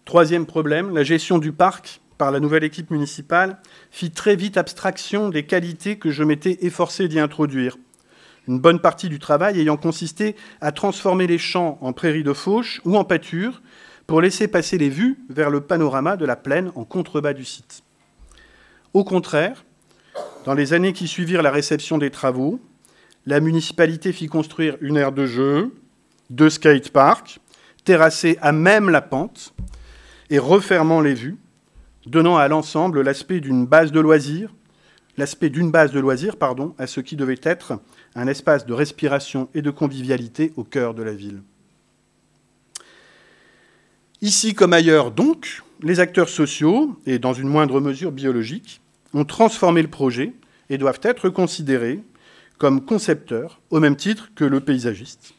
B: troisième problème, la gestion du parc par la nouvelle équipe municipale fit très vite abstraction des qualités que je m'étais efforcé d'y introduire. Une bonne partie du travail ayant consisté à transformer les champs en prairies de fauche ou en pâture pour laisser passer les vues vers le panorama de la plaine en contrebas du site. Au contraire, dans les années qui suivirent la réception des travaux, la municipalité fit construire une aire de jeu, 2 skateparks, terrassés à même la pente et refermant les vues, donnant à l'ensemble l'aspect d'une base de loisirs, à ce qui devait être un espace de respiration et de convivialité au cœur de la ville. Ici comme ailleurs donc, les acteurs sociaux, et dans une moindre mesure biologique, ont transformé le projet et doivent être considérés comme concepteurs, au même titre que le paysagiste.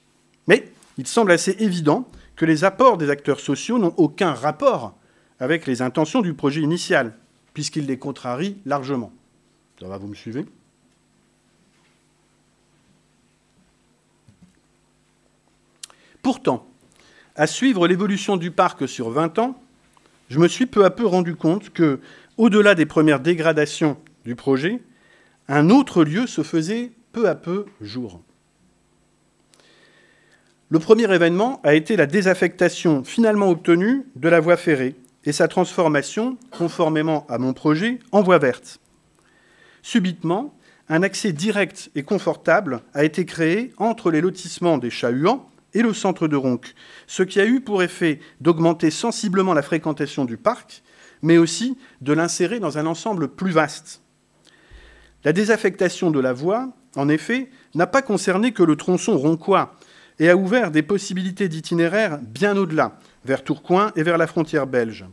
B: Mais il semble assez évident que les apports des acteurs sociaux n'ont aucun rapport avec les intentions du projet initial, puisqu'ils les contrarient largement. Ça va, vous me suivez ? Pourtant, à suivre l'évolution du parc sur 20 ans, je me suis peu à peu rendu compte que, au-delà des premières dégradations du projet, un autre lieu se faisait peu à peu jour. Le premier événement a été la désaffectation finalement obtenue de la voie ferrée et sa transformation, conformément à mon projet, en voie verte. Subitement, un accès direct et confortable a été créé entre les lotissements des Chats-Huants et le centre de Ronques, ce qui a eu pour effet d'augmenter sensiblement la fréquentation du parc, mais aussi de l'insérer dans un ensemble plus vaste. La désaffectation de la voie, en effet, n'a pas concerné que le tronçon roncois et a ouvert des possibilités d'itinéraire bien au-delà, vers Tourcoing et vers la frontière belge.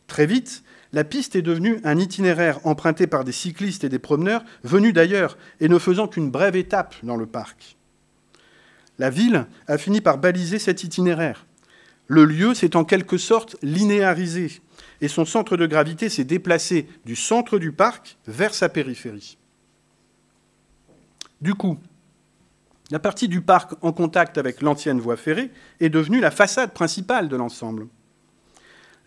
B: Très vite, la piste est devenue un itinéraire emprunté par des cyclistes et des promeneurs venus d'ailleurs et ne faisant qu'une brève étape dans le parc. La ville a fini par baliser cet itinéraire. Le lieu s'est en quelque sorte linéarisé et son centre de gravité s'est déplacé du centre du parc vers sa périphérie. Du coup, la partie du parc en contact avec l'ancienne voie ferrée est devenue la façade principale de l'ensemble.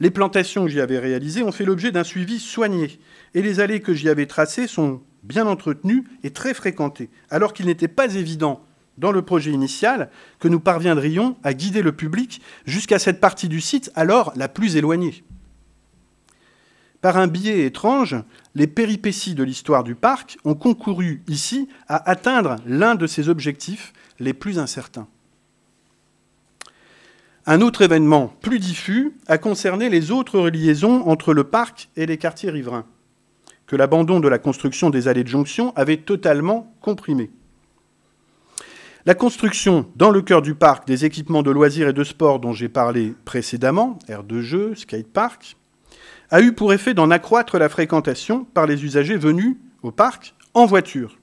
B: Les plantations que j'y avais réalisées ont fait l'objet d'un suivi soigné et les allées que j'y avais tracées sont bien entretenues et très fréquentées, alors qu'il n'était pas évident dans le projet initial que nous parviendrions à guider le public jusqu'à cette partie du site alors la plus éloignée. Par un biais étrange, les péripéties de l'histoire du parc ont concouru ici à atteindre l'un de ses objectifs les plus incertains. Un autre événement plus diffus a concerné les autres liaisons entre le parc et les quartiers riverains, que l'abandon de la construction des allées de jonction avait totalement comprimé. La construction, dans le cœur du parc, des équipements de loisirs et de sport dont j'ai parlé précédemment, aires de jeu, skatepark, a eu pour effet d'en accroître la fréquentation par les usagers venus au parc en voiture.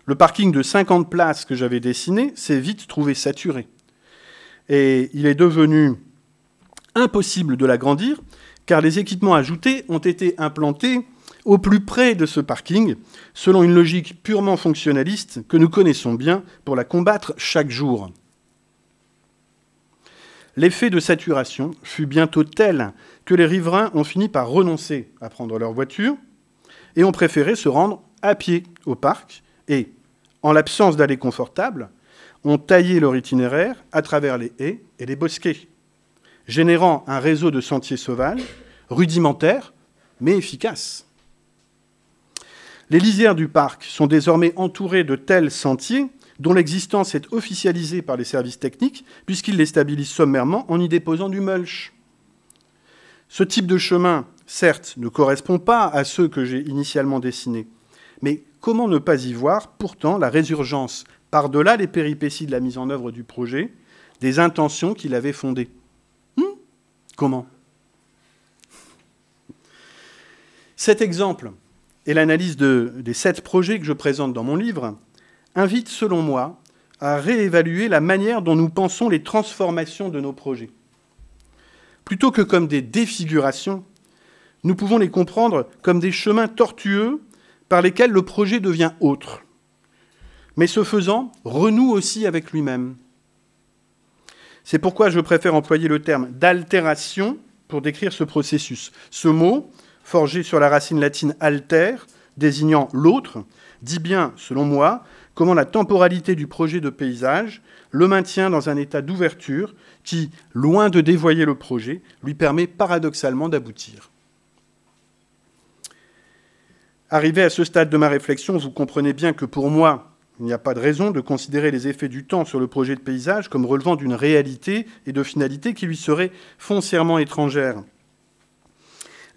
B: Le parking de 50 places que j'avais dessiné s'est vite trouvé saturé. Et il est devenu impossible de l'agrandir, car les équipements ajoutés ont été implantés au plus près de ce parking, selon une logique purement fonctionnaliste que nous connaissons bien pour la combattre chaque jour. L'effet de saturation fut bientôt tel que les riverains ont fini par renoncer à prendre leur voiture et ont préféré se rendre à pied au parc et, en l'absence d'allées confortables, ont taillé leur itinéraire à travers les haies et les bosquets, générant un réseau de sentiers sauvages, rudimentaires, mais efficaces. Les lisières du parc sont désormais entourées de tels sentiers dont l'existence est officialisée par les services techniques, puisqu'ils les stabilisent sommairement en y déposant du mulch. Ce type de chemin, certes, ne correspond pas à ceux que j'ai initialement dessinés, mais comment ne pas y voir pourtant la résurgence, par-delà les péripéties de la mise en œuvre du projet, des intentions qu'il avait fondées. Comment ? Cet exemple et l'analyse des 7 projets que je présente dans mon livre invitent, selon moi, à réévaluer la manière dont nous pensons les transformations de nos projets. Plutôt que comme des défigurations, nous pouvons les comprendre comme des chemins tortueux par lesquels le projet devient autre, mais ce faisant, renoue aussi avec lui-même. C'est pourquoi je préfère employer le terme d'altération pour décrire ce processus. Ce mot, forgé sur la racine latine alter, désignant l'autre, dit bien, selon moi, comment la temporalité du projet de paysage le maintient dans un état d'ouverture qui, loin de dévoyer le projet, lui permet paradoxalement d'aboutir. Arrivé à ce stade de ma réflexion, vous comprenez bien que pour moi, il n'y a pas de raison de considérer les effets du temps sur le projet de paysage comme relevant d'une réalité et de finalité qui lui seraient foncièrement étrangères.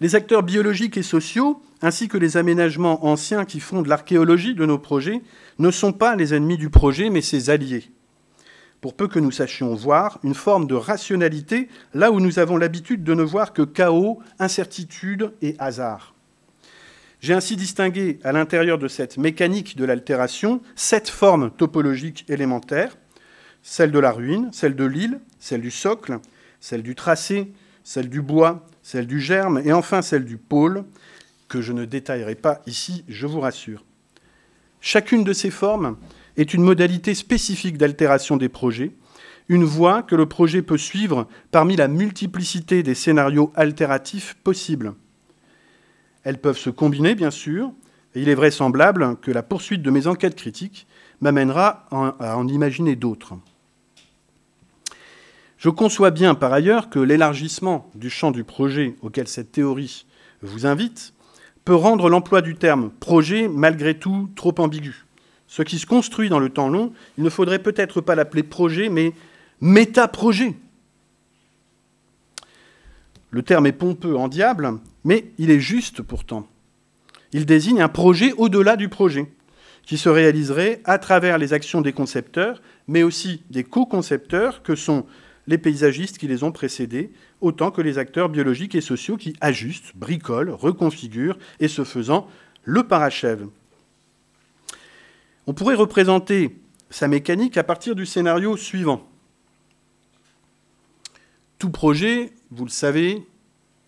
B: Les acteurs biologiques et sociaux, ainsi que les aménagements anciens qui fondent l'archéologie de nos projets, ne sont pas les ennemis du projet, mais ses alliés. Pour peu que nous sachions voir une forme de rationalité là où nous avons l'habitude de ne voir que chaos, incertitude et hasard. J'ai ainsi distingué, à l'intérieur de cette mécanique de l'altération, 7 formes topologiques élémentaires, celle de la ruine, celle de l'île, celle du socle, celle du tracé, celle du bois, celle du germe et enfin celle du pôle, que je ne détaillerai pas ici, je vous rassure. Chacune de ces formes est une modalité spécifique d'altération des projets, une voie que le projet peut suivre parmi la multiplicité des scénarios altératifs possibles. Elles peuvent se combiner, bien sûr, et il est vraisemblable que la poursuite de mes enquêtes critiques m'amènera à en imaginer d'autres. Je conçois bien, par ailleurs, que l'élargissement du champ du projet auquel cette théorie vous invite peut rendre l'emploi du terme « projet » malgré tout trop ambigu. Ce qui se construit dans le temps long, il ne faudrait peut-être pas l'appeler projet, mais méta-projet. Le terme est pompeux en diable, mais il est juste pourtant. il désigne un projet au-delà du projet, qui se réaliserait à travers les actions des concepteurs, mais aussi des co-concepteurs, que sont les paysagistes qui les ont précédés, autant que les acteurs biologiques et sociaux qui ajustent, bricolent, reconfigurent, et ce faisant, le parachèvent. On pourrait représenter sa mécanique à partir du scénario suivant. Tout projet, vous le savez,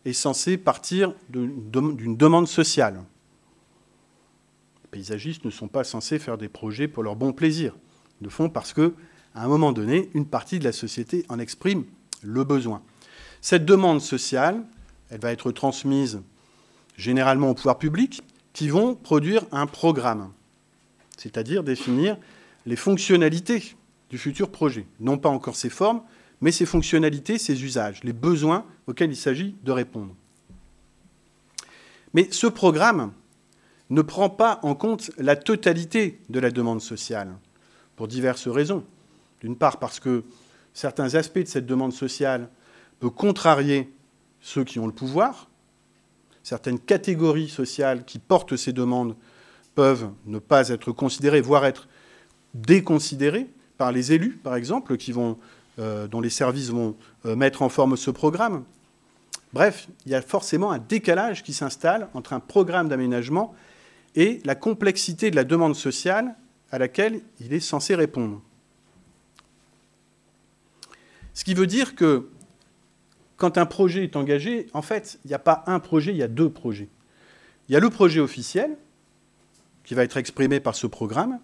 B: est censé partir d'une demande sociale. Les paysagistes ne sont pas censés faire des projets pour leur bon plaisir. Ils le font parce qu'à un moment donné, une partie de la société en exprime le besoin. Cette demande sociale, elle va être transmise généralement au pouvoir public, qui vont produire un programme, c'est-à-dire définir les fonctionnalités du futur projet. Non pas encore ses formes, mais ses fonctionnalités, ses usages, les besoins auxquels il s'agit de répondre. Mais ce programme ne prend pas en compte la totalité de la demande sociale, pour diverses raisons. D'une part, parce que certains aspects de cette demande sociale peuvent contrarier ceux qui ont le pouvoir. Certaines catégories sociales qui portent ces demandes peuvent ne pas être considérées, voire être déconsidérées par les élus, par exemple, dont les services vont mettre en forme ce programme. Bref, il y a forcément un décalage qui s'installe entre un programme d'aménagement et la complexité de la demande sociale à laquelle il est censé répondre. Ce qui veut dire que quand un projet est engagé, en fait, il n'y a pas un projet, il y a deux projets. Il y a le projet officiel, qui va être exprimé par ce programme,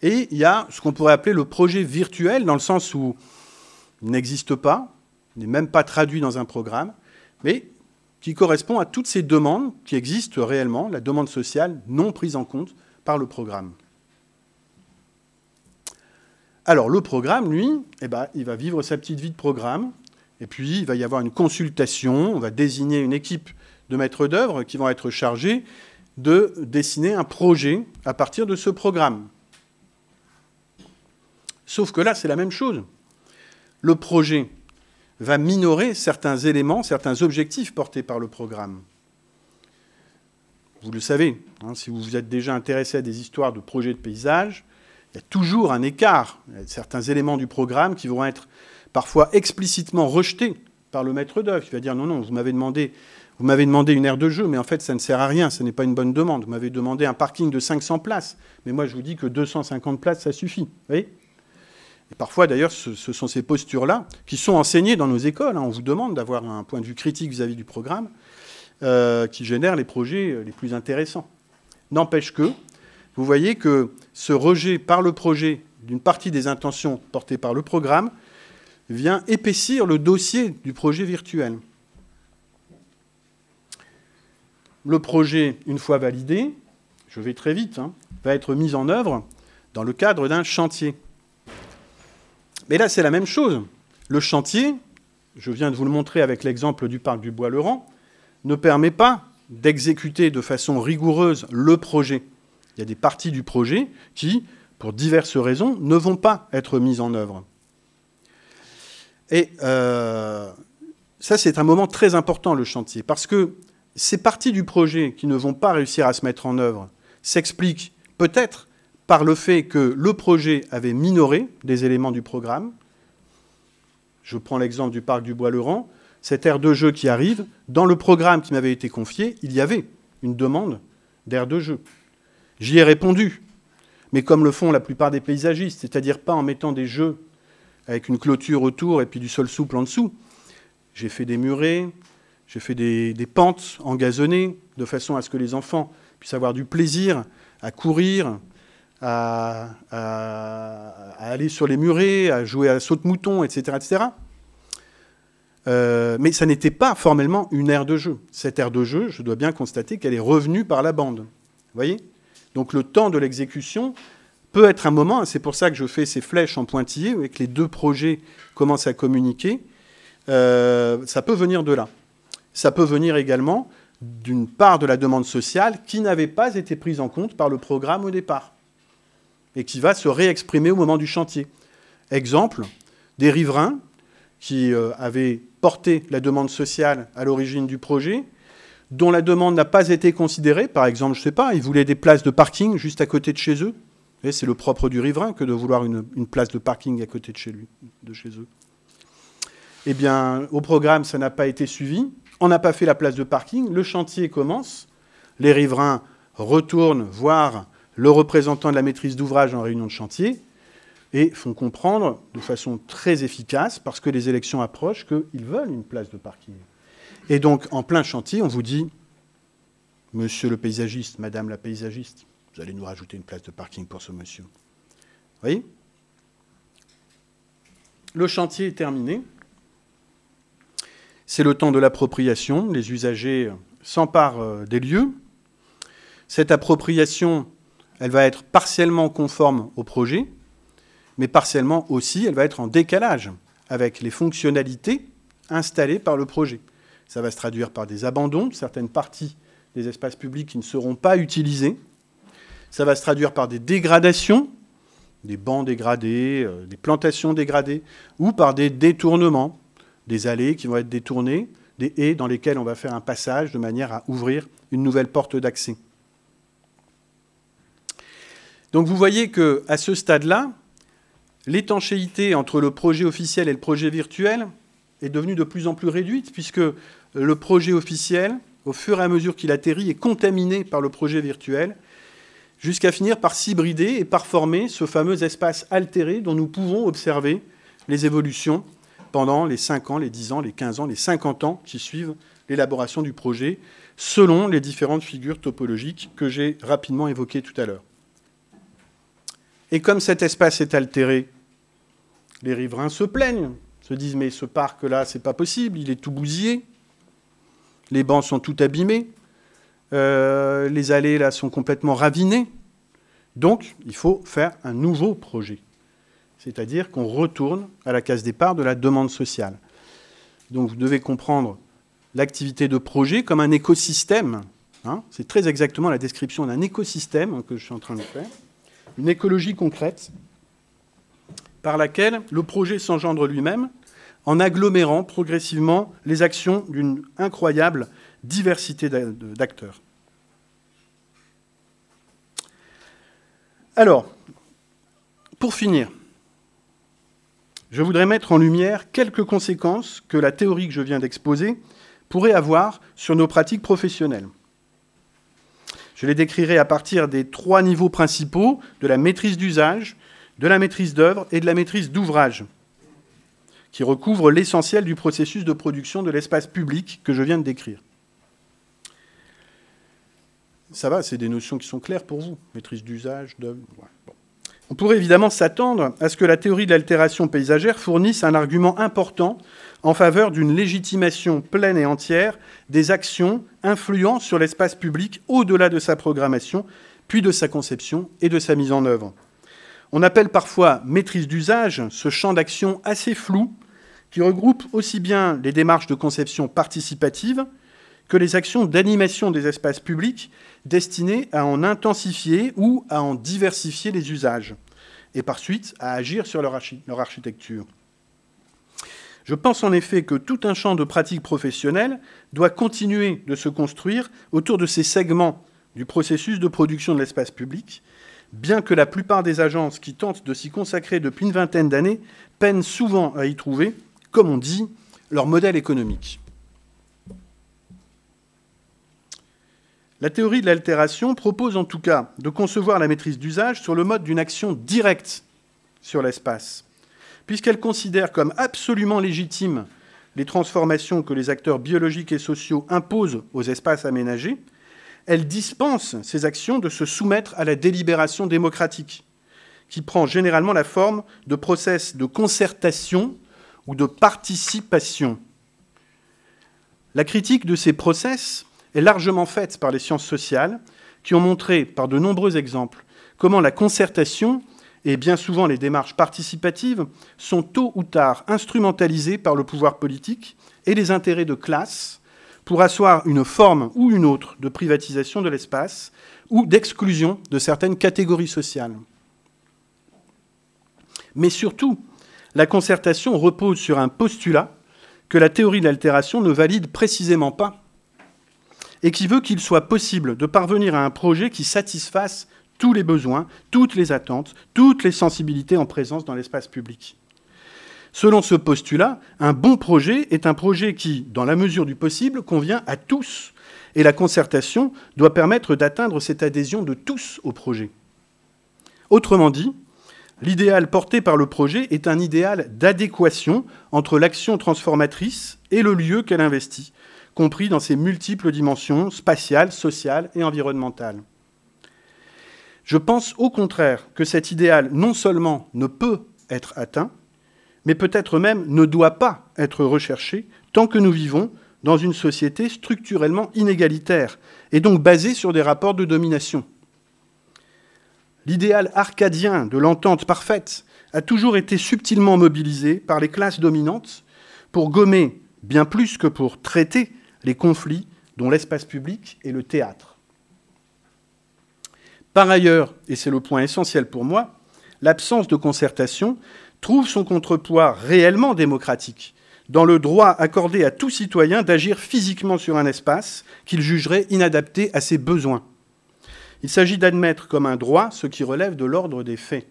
B: et il y a ce qu'on pourrait appeler le projet virtuel, dans le sens où il n'existe pas, il n'est même pas traduit dans un programme, mais qui correspond à toutes ces demandes qui existent réellement, la demande sociale non prise en compte par le programme. Alors, le programme, lui, il va vivre sa petite vie de programme, et puis il va y avoir une consultation, on va désigner une équipe de maîtres d'œuvre qui vont être chargés de dessiner un projet à partir de ce programme. Sauf que là, c'est la même chose. Le projet va minorer certains éléments, certains objectifs portés par le programme. Vous le savez, si vous vous êtes déjà intéressé à des histoires de projets de paysage, il y a toujours un écart. Il y a certains éléments du programme qui vont être parfois explicitement rejetés par le maître d'œuvre, qui va dire non, vous m'avez demandé une aire de jeu, mais en fait, ça ne sert à rien, ce n'est pas une bonne demande. Vous m'avez demandé un parking de 500 places, mais moi, je vous dis que 250 places, ça suffit. Vous voyez ? Et parfois, d'ailleurs, ce sont ces postures-là qui sont enseignées dans nos écoles. On vous demande d'avoir un point de vue critique vis-à-vis du programme qui génère les projets les plus intéressants. N'empêche que, vous voyez que ce rejet par le projet d'une partie des intentions portées par le programme vient épaissir le dossier du projet virtuel. Le projet, une fois validé, je vais très vite, va être mis en œuvre dans le cadre d'un chantier. Mais là, c'est la même chose. Le chantier, je viens de vous le montrer avec l'exemple du parc du Bois-le-Rang, ne permet pas d'exécuter de façon rigoureuse le projet. Il y a des parties du projet qui, pour diverses raisons, ne vont pas être mises en œuvre. Et ça, c'est un moment très important, le chantier, parce que ces parties du projet qui ne vont pas réussir à se mettre en œuvre s'expliquent peut-être par le fait que le projet avait minoré des éléments du programme. Je prends l'exemple du parc du Bois-le-Rang. Cette aire de jeu qui arrive, dans le programme qui m'avait été confié, il y avait une demande d'aire de jeu. J'y ai répondu, mais comme le font la plupart des paysagistes, c'est-à-dire pas en mettant des jeux avec une clôture autour et puis du sol souple en dessous. J'ai fait des murets, j'ai fait des pentes engazonnées, de façon à ce que les enfants puissent avoir du plaisir à courir, à aller sur les murets, à jouer à saute-mouton, etc. etc. Mais ça n'était pas formellement une aire de jeu. Cette aire de jeu, je dois bien constater qu'elle est revenue par la bande. Vous voyez ? Donc le temps de l'exécution peut être un moment, c'est pour ça que je fais ces flèches en pointillé, et que les deux projets commencent à communiquer, ça peut venir de là. Ça peut venir également d'une part de la demande sociale qui n'avait pas été prise en compte par le programme au départ et qui va se réexprimer au moment du chantier. Exemple, des riverains qui avaient porté la demande sociale à l'origine du projet dont la demande n'a pas été considérée. Par exemple, je ne sais pas, ils voulaient des places de parking juste à côté de chez eux. Et c'est le propre du riverain que de vouloir une place de parking à côté de chez eux. Eh bien, au programme, ça n'a pas été suivi. On n'a pas fait la place de parking. Le chantier commence. Les riverains retournent voir le représentant de la maîtrise d'ouvrage en réunion de chantier et font comprendre de façon très efficace, parce que les élections approchent, qu'ils veulent une place de parking. Et donc, en plein chantier, on vous dit, monsieur le paysagiste, madame la paysagiste, vous allez nous rajouter une place de parking pour ce monsieur. Vous voyez ? Le chantier est terminé. C'est le temps de l'appropriation. Les usagers s'emparent des lieux. Cette appropriation, elle va être partiellement conforme au projet, mais partiellement aussi, elle va être en décalage avec les fonctionnalités installées par le projet. Ça va se traduire par des abandons de certaines parties des espaces publics qui ne seront pas utilisés. Ça va se traduire par des dégradations, des bancs dégradés, des plantations dégradées, ou par des détournements, des allées qui vont être détournées, des haies dans lesquelles on va faire un passage de manière à ouvrir une nouvelle porte d'accès. Donc vous voyez qu'à ce stade-là, l'étanchéité entre le projet officiel et le projet virtuel est devenue de plus en plus réduite, puisque le projet officiel, au fur et à mesure qu'il atterrit, est contaminé par le projet virtuel, jusqu'à finir par s'hybrider et par former ce fameux espace altéré dont nous pouvons observer les évolutions pendant les 5 ans, les 10 ans, les 15 ans, les 50 ans qui suivent l'élaboration du projet, selon les différentes figures topologiques que j'ai rapidement évoquées tout à l'heure. Et comme cet espace est altéré, les riverains se plaignent, se disent « mais ce parc-là, c'est pas possible, il est tout bousillé, les bancs sont tout abîmés, les allées là sont complètement ravinées, donc il faut faire un nouveau projet ». C'est-à-dire qu'on retourne à la case départ de la demande sociale. Donc vous devez comprendre l'activité de projet comme un écosystème. Hein, c'est très exactement la description d'un écosystème que je suis en train de faire. Une écologie concrète par laquelle le projet s'engendre lui-même en agglomérant progressivement les actions d'une incroyable diversité d'acteurs. Alors, pour finir, je voudrais mettre en lumière quelques conséquences que la théorie que je viens d'exposer pourrait avoir sur nos pratiques professionnelles. Je les décrirai à partir des 3 niveaux principaux de la maîtrise d'usage, de la maîtrise d'œuvre et de la maîtrise d'ouvrage, qui recouvrent l'essentiel du processus de production de l'espace public que je viens de décrire. Ça va, c'est des notions qui sont claires pour vous, maîtrise d'usage, d'œuvre. Ouais, bon. On pourrait évidemment s'attendre à ce que la théorie de l'altération paysagère fournisse un argument important en faveur d'une légitimation pleine et entière des actions influant sur l'espace public au-delà de sa programmation, puis de sa conception et de sa mise en œuvre. On appelle parfois maîtrise d'usage ce champ d'action assez flou qui regroupe aussi bien les démarches de conception participative que les actions d'animation des espaces publics destinées à en intensifier ou à en diversifier les usages, et par suite à agir sur leur architecture. Je pense en effet que tout un champ de pratiques professionnelles doit continuer de se construire autour de ces segments du processus de production de l'espace public, bien que la plupart des agences qui tentent de s'y consacrer depuis une vingtaine d'années peinent souvent à y trouver, comme on dit, leur modèle économique. La théorie de l'altération propose en tout cas de concevoir la maîtrise d'usage sur le mode d'une action directe sur l'espace, puisqu'elle considère comme absolument légitimes les transformations que les acteurs biologiques et sociaux imposent aux espaces aménagés. Elle dispense ces actions de se soumettre à la délibération démocratique, qui prend généralement la forme de process de concertation ou de participation. La critique de ces process est largement faite par les sciences sociales, qui ont montré, par de nombreux exemples, comment la concertation et bien souvent les démarches participatives sont tôt ou tard instrumentalisées par le pouvoir politique et les intérêts de classe pour asseoir une forme ou une autre de privatisation de l'espace ou d'exclusion de certaines catégories sociales. Mais surtout, la concertation repose sur un postulat que la théorie de l'altération ne valide précisément pas, et qui veut qu'il soit possible de parvenir à un projet qui satisfasse tous les besoins, toutes les attentes, toutes les sensibilités en présence dans l'espace public. Selon ce postulat, un bon projet est un projet qui, dans la mesure du possible, convient à tous. Et la concertation doit permettre d'atteindre cette adhésion de tous au projet. Autrement dit, l'idéal porté par le projet est un idéal d'adéquation entre l'action transformatrice et le lieu qu'elle investit, compris dans ses multiples dimensions spatiales, sociales et environnementales. Je pense au contraire que cet idéal non seulement ne peut être atteint, mais peut-être même ne doit pas être recherché tant que nous vivons dans une société structurellement inégalitaire et donc basée sur des rapports de domination. L'idéal arcadien de l'entente parfaite a toujours été subtilement mobilisé par les classes dominantes pour gommer, bien plus que pour traiter, les conflits dont l'espace public est le théâtre. Par ailleurs, et c'est le point essentiel pour moi, l'absence de concertation trouve son contrepoids réellement démocratique dans le droit accordé à tout citoyen d'agir physiquement sur un espace qu'il jugerait inadapté à ses besoins. Il s'agit d'admettre comme un droit ce qui relève de l'ordre des faits.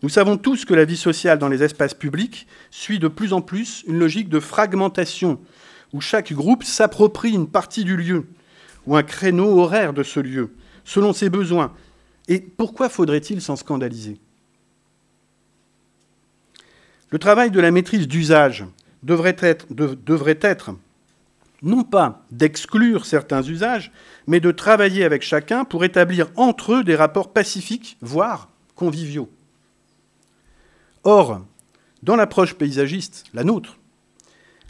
B: Nous savons tous que la vie sociale dans les espaces publics suit de plus en plus une logique de fragmentation, où chaque groupe s'approprie une partie du lieu, ou un créneau horaire de ce lieu, selon ses besoins. Et pourquoi faudrait-il s'en scandaliser ? Le travail de la maîtrise d'usage devrait être non pas d'exclure certains usages, mais de travailler avec chacun pour établir entre eux des rapports pacifiques, voire conviviaux. Or, dans l'approche paysagiste, la nôtre,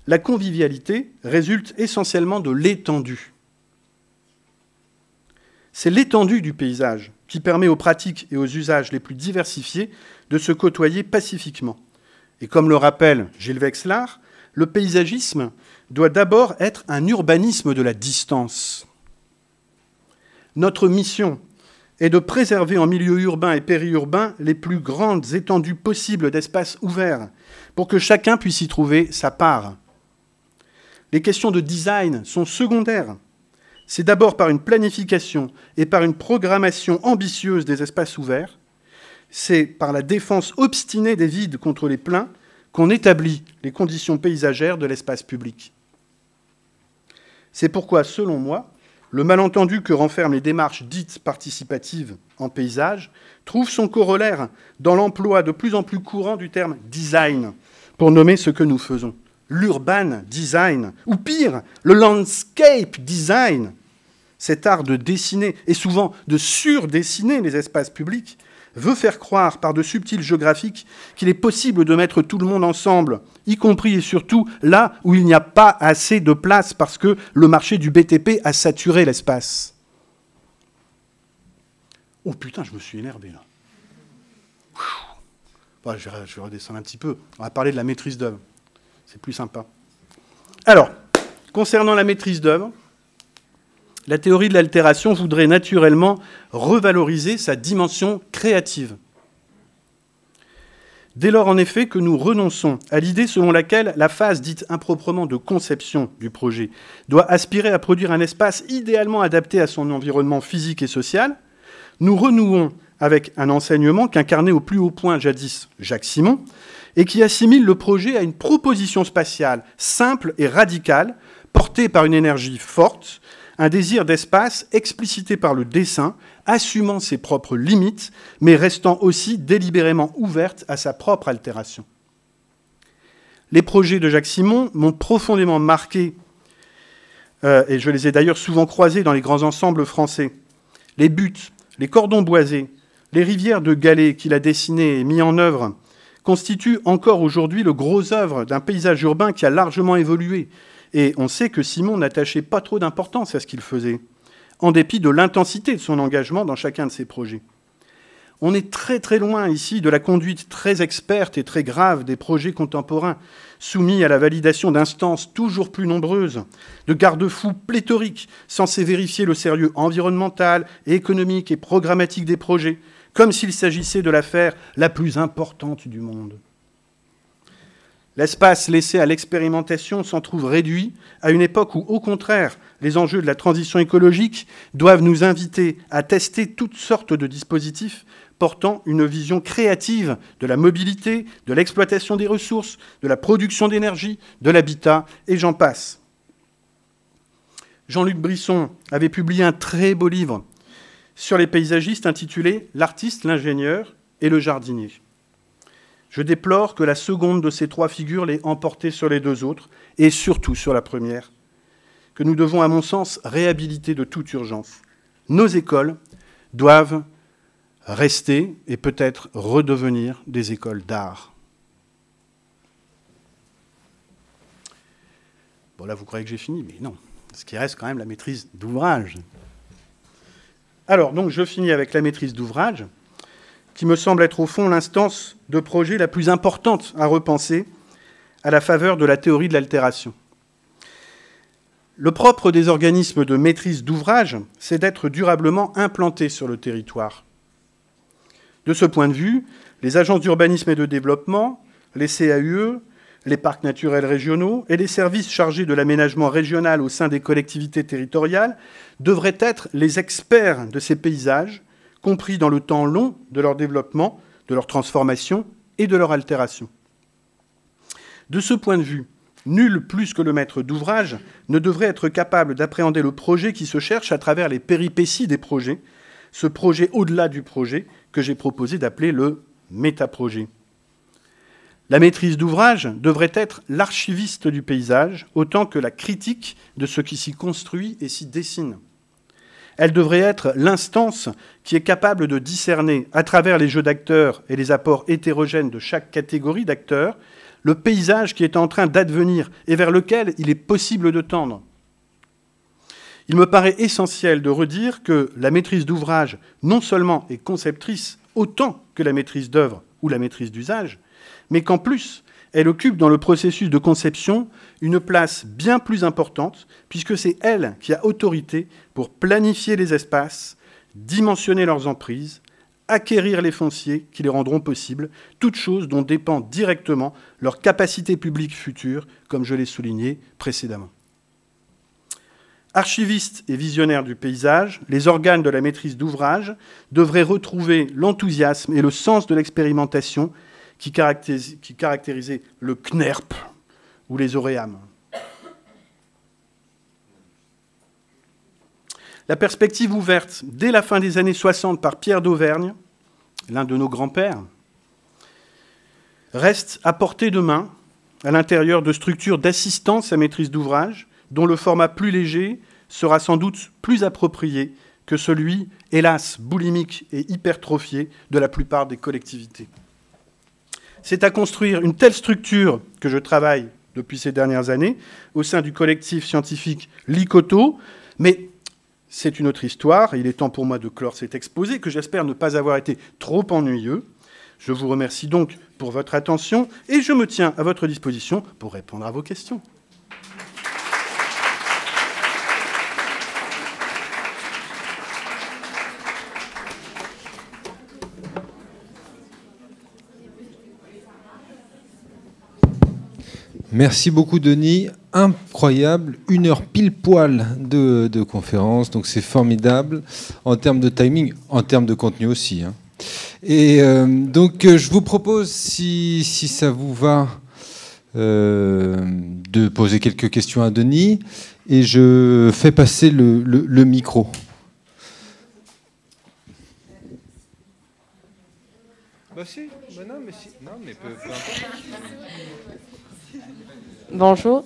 B: la convivialité résulte essentiellement de l'étendue. C'est l'étendue du paysage qui permet aux pratiques et aux usages les plus diversifiés de se côtoyer pacifiquement. Et comme le rappelle Gilles Wechslar, le paysagisme doit d'abord être un urbanisme de la distance. Notre mission est de préserver en milieu urbain et périurbain les plus grandes étendues possibles d'espaces ouverts pour que chacun puisse y trouver sa part. Les questions de design sont secondaires. C'est d'abord par une planification et par une programmation ambitieuse des espaces ouverts, c'est par la défense obstinée des vides contre les pleins qu'on établit les conditions paysagères de l'espace public. C'est pourquoi, selon moi, le malentendu que renferment les démarches dites participatives en paysage trouve son corollaire dans l'emploi de plus en plus courant du terme « design » pour nommer ce que nous faisons. L'urban design, ou pire, le landscape design, cet art de dessiner et souvent de surdessiner les espaces publics, veut faire croire par de subtils jeux graphiques qu'il est possible de mettre tout le monde ensemble, y compris et surtout là où il n'y a pas assez de place parce que le marché du BTP a saturé l'espace. Oh putain, je me suis énervé là. Bon, je vais redescendre un petit peu. On va parler de la maîtrise d'œuvre. C'est plus sympa. Alors, concernant la maîtrise d'œuvre, la théorie de l'altération voudrait naturellement revaloriser sa dimension créative. Dès lors, en effet, que nous renonçons à l'idée selon laquelle la phase dite improprement de conception du projet doit aspirer à produire un espace idéalement adapté à son environnement physique et social, nous renouons avec un enseignement qu'incarnait au plus haut point jadis Jacques Simon, et qui assimile le projet à une proposition spatiale simple et radicale, portée par une énergie forte, un désir d'espace explicité par le dessin, assumant ses propres limites, mais restant aussi délibérément ouverte à sa propre altération. Les projets de Jacques Simon m'ont profondément marqué, et je les ai d'ailleurs souvent croisés dans les grands ensembles français. Les buttes, les cordons boisés, les rivières de galets qu'il a dessinées et mis en œuvre constituent encore aujourd'hui le gros œuvre d'un paysage urbain qui a largement évolué. Et on sait que Simon n'attachait pas trop d'importance à ce qu'il faisait, en dépit de l'intensité de son engagement dans chacun de ses projets. On est très très loin ici de la conduite très experte et très grave des projets contemporains, soumis à la validation d'instances toujours plus nombreuses, de garde-fous pléthoriques, censés vérifier le sérieux environnemental, et économique et programmatique des projets, comme s'il s'agissait de l'affaire la plus importante du monde. L'espace laissé à l'expérimentation s'en trouve réduit à une époque où, au contraire, les enjeux de la transition écologique doivent nous inviter à tester toutes sortes de dispositifs portant une vision créative de la mobilité, de l'exploitation des ressources, de la production d'énergie, de l'habitat, et j'en passe. Jean-Luc Brisson avait publié un très beau livre sur les paysagistes intitulé « L'artiste, l'ingénieur et le jardinier ». Je déplore que la seconde de ces trois figures l'ait emporté sur les deux autres, et surtout sur la première, que nous devons, à mon sens, réhabiliter de toute urgence. Nos écoles doivent rester et peut-être redevenir des écoles d'art. Bon, là, vous croyez que j'ai fini, mais non. Ce qui reste quand même la maîtrise d'ouvrage. Alors, donc, je finis avec la maîtrise d'ouvrage, qui me semble être, au fond, l'instance de projet la plus importante à repenser à la faveur de la théorie de l'altération. Le propre des organismes de maîtrise d'ouvrage, c'est d'être durablement implantés sur le territoire. De ce point de vue, les agences d'urbanisme et de développement, les CAUE, les parcs naturels régionaux et les services chargés de l'aménagement régional au sein des collectivités territoriales devraient être les experts de ces paysages, compris dans le temps long de leur développement, de leur transformation et de leur altération. De ce point de vue, nul plus que le maître d'ouvrage ne devrait être capable d'appréhender le projet qui se cherche à travers les péripéties des projets, ce projet au-delà du projet que j'ai proposé d'appeler le métaprojet. La maîtrise d'ouvrage devrait être l'archiviste du paysage, autant que la critique de ce qui s'y construit et s'y dessine. Elle devrait être l'instance qui est capable de discerner, à travers les jeux d'acteurs et les apports hétérogènes de chaque catégorie d'acteurs, le paysage qui est en train d'advenir et vers lequel il est possible de tendre. Il me paraît essentiel de redire que la maîtrise d'ouvrage, non seulement est conceptrice autant que la maîtrise d'œuvre ou la maîtrise d'usage, mais qu'en plus, elle occupe dans le processus de conception une place bien plus importante, puisque c'est elle qui a autorité pour planifier les espaces, dimensionner leurs emprises, acquérir les fonciers qui les rendront possibles, toutes choses dont dépend directement leur capacité publique future, comme je l'ai souligné précédemment. Archivistes et visionnaires du paysage, les organes de la maîtrise d'ouvrage devraient retrouver l'enthousiasme et le sens de l'expérimentation qui caractérisait le CNERP ou les Auréames. La perspective ouverte dès la fin des années 60 par Pierre d'Auvergne, l'un de nos grands-pères, reste à portée de main à l'intérieur de structures d'assistance à maîtrise d'ouvrage dont le format plus léger sera sans doute plus approprié que celui, hélas, boulimique et hypertrophié de la plupart des collectivités. C'est à construire une telle structure que je travaille depuis ces dernières années au sein du collectif scientifique Licoto, mais c'est une autre histoire. Il est temps pour moi de clore cet exposé, que j'espère ne pas avoir été trop ennuyeux. Je vous remercie donc pour votre attention et je me tiens à votre disposition pour répondre à vos questions.
A: Merci beaucoup Denis, incroyable, 1 heure pile poil de conférence, donc c'est formidable en termes de timing, en termes de contenu aussi. Hein. Et donc je vous propose, si ça vous va, de poser quelques questions à Denis, et je fais passer le micro. Bah si, bah non mais peu importe.
C: Bonjour.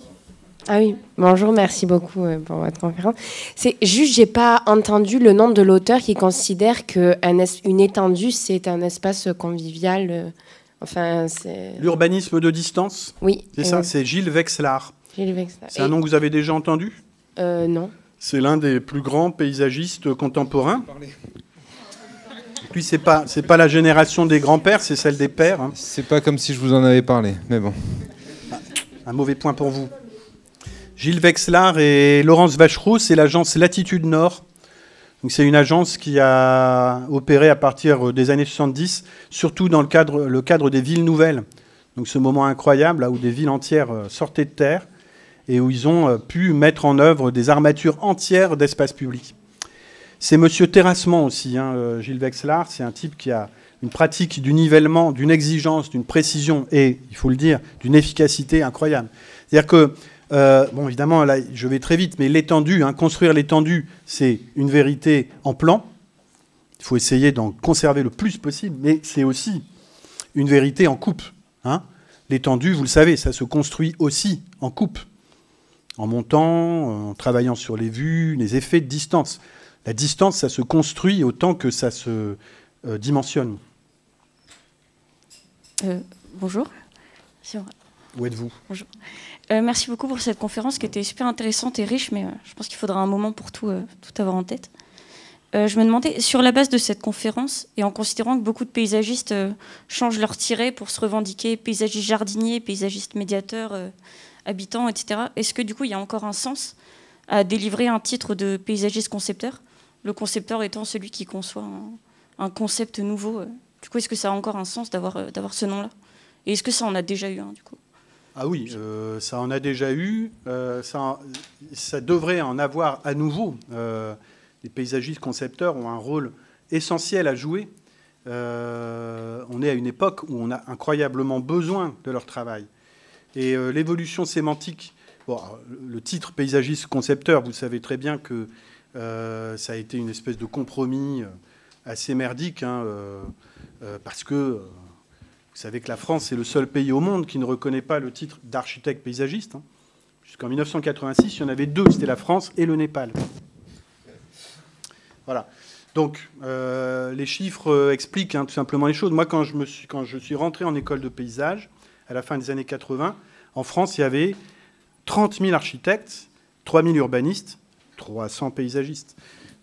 C: Ah oui, bonjour, merci beaucoup pour votre conférence. C'est juste, j'ai pas entendu le nom de l'auteur qui considère qu'une étendue, c'est un espace convivial. Enfin, c'est...
B: L'urbanisme de distance.
C: Oui.
B: C'est ça, c'est Gilles Vexlar.
C: Gilles Vexlar.
B: C'est un nom que vous avez déjà entendu ?
C: Non.
B: C'est l'un des plus grands paysagistes contemporains. Puis c'est pas la génération des grands-pères, c'est celle des pères. Hein.
A: C'est pas comme si je vous en avais parlé, mais bon.
B: Un mauvais point pour vous. Gilles Vexlar et Laurence Vachereau, c'est l'agence Latitude Nord. Donc c'est une agence qui a opéré à partir des années 70, surtout dans le cadre des villes nouvelles. Donc ce moment incroyable, là où des villes entières sortaient de terre et où ils ont pu mettre en œuvre des armatures entières d'espace public. C'est Monsieur Terrassement aussi, hein, Gilles Vexlar, c'est un type qui a une pratique du nivellement, d'une exigence, d'une précision et, il faut le dire, d'une efficacité incroyable. C'est-à-dire que, bon, évidemment, là, je vais très vite, mais l'étendue, hein, construire l'étendue, c'est une vérité en plan. Il faut essayer d'en conserver le plus possible, mais c'est aussi une vérité en coupe. Hein. L'étendue, vous le savez, ça se construit aussi en coupe, en montant, en travaillant sur les vues, les effets de distance. La distance, ça se construit autant que ça se dimensionne.
D: Bonjour.
B: Où êtes-vous?
D: Bonjour. Merci beaucoup pour cette conférence qui était super intéressante et riche, mais je pense qu'il faudra un moment pour tout avoir en tête. Je me demandais, sur la base de cette conférence, et en considérant que beaucoup de paysagistes changent leur tiret pour se revendiquer paysagiste jardinier, paysagiste médiateur, habitant, etc., est-ce que du coup il y a encore un sens à délivrer un titre de paysagiste concepteur, le concepteur étant celui qui conçoit un concept nouveau? Du coup, est-ce que ça a encore un sens d'avoir ce nom-là? Et est-ce que ça en a déjà eu un, du coup?
B: Ah oui, ça en a déjà eu. Ça devrait en avoir à nouveau. Les paysagistes concepteurs ont un rôle essentiel à jouer. On est à une époque où on a incroyablement besoin de leur travail. Et l'évolution sémantique, bon, le titre paysagiste concepteur, vous savez très bien que ça a été une espèce de compromis assez merdique, hein, parce que vous savez que la France est le seul pays au monde qui ne reconnaît pas le titre d'architecte paysagiste. Hein. Jusqu'en 1986, il y en avait deux, c'était la France et le Népal. Voilà. Donc, les chiffres expliquent tout simplement les choses. Moi, quand je suis rentré en école de paysage, à la fin des années 80, en France, il y avait 30 000 architectes, 3 000 urbanistes, 300 paysagistes.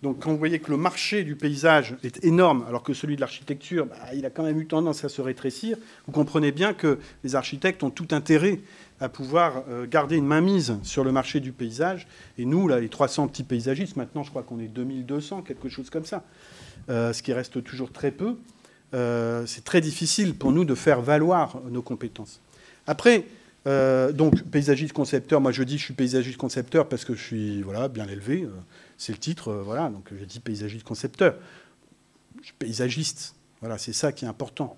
B: Donc, quand vous voyez que le marché du paysage est énorme, alors que celui de l'architecture, il a quand même eu tendance à se rétrécir, vous comprenez bien que les architectes ont tout intérêt à pouvoir garder une mainmise sur le marché du paysage. Et nous, là, les 300 petits paysagistes, maintenant, je crois qu'on est 2200, quelque chose comme ça, ce qui reste toujours très peu. C'est très difficile pour nous de faire valoir nos compétences. Après, donc, paysagiste concepteur, moi je dis je suis paysagiste concepteur parce que je suis bien élevé, c'est le titre, voilà, donc je dis paysagiste concepteur. Je suis paysagiste, voilà, c'est ça qui est important.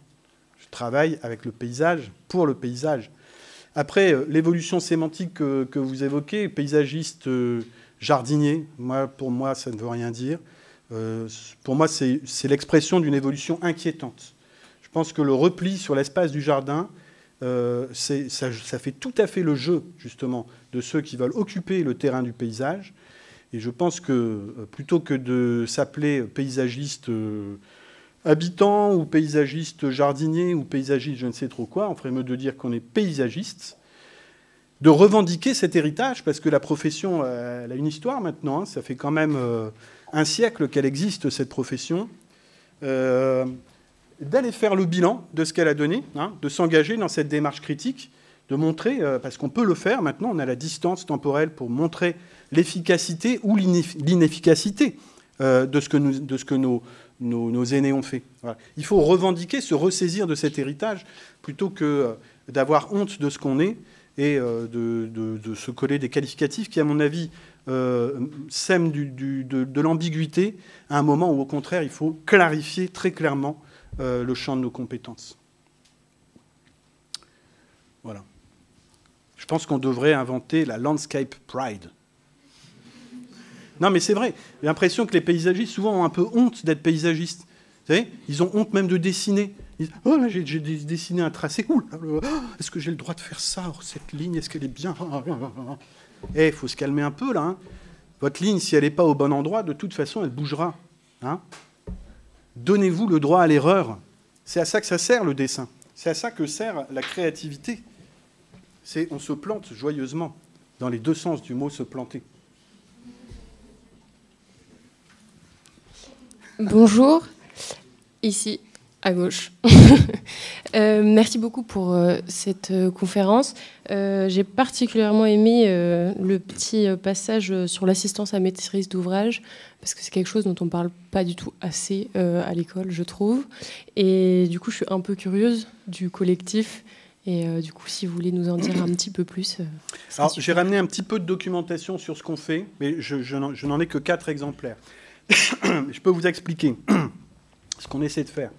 B: Je travaille avec le paysage, pour le paysage. Après, l'évolution sémantique que vous évoquez, paysagiste jardinier, pour moi, ça ne veut rien dire. Pour moi, c'est l'expression d'une évolution inquiétante. Je pense que le repli sur l'espace du jardin, ça fait tout à fait le jeu, justement, de ceux qui veulent occuper le terrain du paysage. Et je pense que, plutôt que de s'appeler paysagiste habitant ou paysagiste jardinier ou paysagiste je ne sais trop quoi, on ferait mieux de dire qu'on est paysagiste, de revendiquer cet héritage, parce que la profession, elle a une histoire maintenant, hein, ça fait quand même un siècle qu'elle existe, cette profession, d'aller faire le bilan de ce qu'elle a donné, hein, de s'engager dans cette démarche critique, de montrer, parce qu'on peut le faire maintenant, on a la distance temporelle pour montrer l'efficacité ou l'inefficacité de ce que nos aînés ont fait. Voilà. Il faut revendiquer, se ressaisir de cet héritage, plutôt que d'avoir honte de ce qu'on est et de se coller des qualificatifs qui, à mon avis, sèment de l'ambiguïté à un moment où, au contraire, il faut clarifier très clairement le champ de nos compétences. Voilà. Je pense qu'on devrait inventer la landscape pride. Non, mais c'est vrai. J'ai l'impression que les paysagistes, souvent, ont un peu honte d'être paysagistes. Vous savez, ils ont honte même de dessiner. Ils disent, oh, là, j'ai dessiné un tracé cool. Est-ce que j'ai le droit de faire ça? Cette ligne, est-ce qu'elle est bien? Il faut se calmer un peu, là. Hein. Votre ligne, si elle n'est pas au bon endroit, de toute façon, elle bougera. Hein. Donnez-vous le droit à l'erreur. C'est à ça que ça sert, le dessin. C'est à ça que sert la créativité. On se plante joyeusement, dans les deux sens du mot « se planter ».
C: Bonjour, ici, à gauche. Merci beaucoup pour cette conférence. J'ai particulièrement aimé le petit passage sur l'assistance à maîtrise d'ouvrage, parce que c'est quelque chose dont on ne parle pas du tout assez à l'école, je trouve. Et du coup, je suis un peu curieuse du collectif Et du coup, si vous voulez nous en dire un petit peu plus.
B: Alors, j'ai ramené un petit peu de documentation sur ce qu'on fait, mais je n'en ai que 4 exemplaires. Je peux vous expliquer ce qu'on essaie de faire.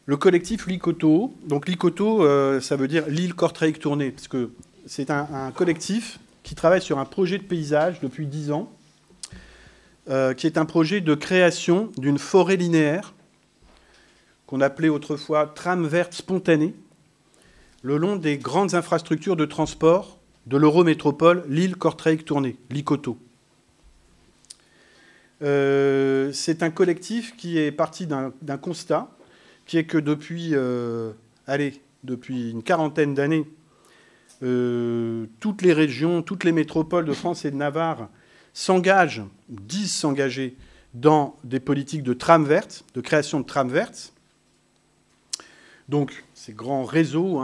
B: Le collectif Licoto. Donc Licoto, ça veut dire l'île Kortrijk tournée, parce que c'est un collectif qui travaille sur un projet de paysage depuis 10 ans, qui est un projet de création d'une forêt linéaire, qu'on appelait autrefois trame verte spontanée, le long des grandes infrastructures de transport de l'Eurométropole, l'île Kortrijk tournée, Licoto. C'est un collectif qui est parti d'un constat, qui est que depuis une quarantaine d'années, toutes les régions, toutes les métropoles de France et de Navarre disent s'engager dans des politiques de trame verte, de création de trame verte. Donc, ces grands réseaux,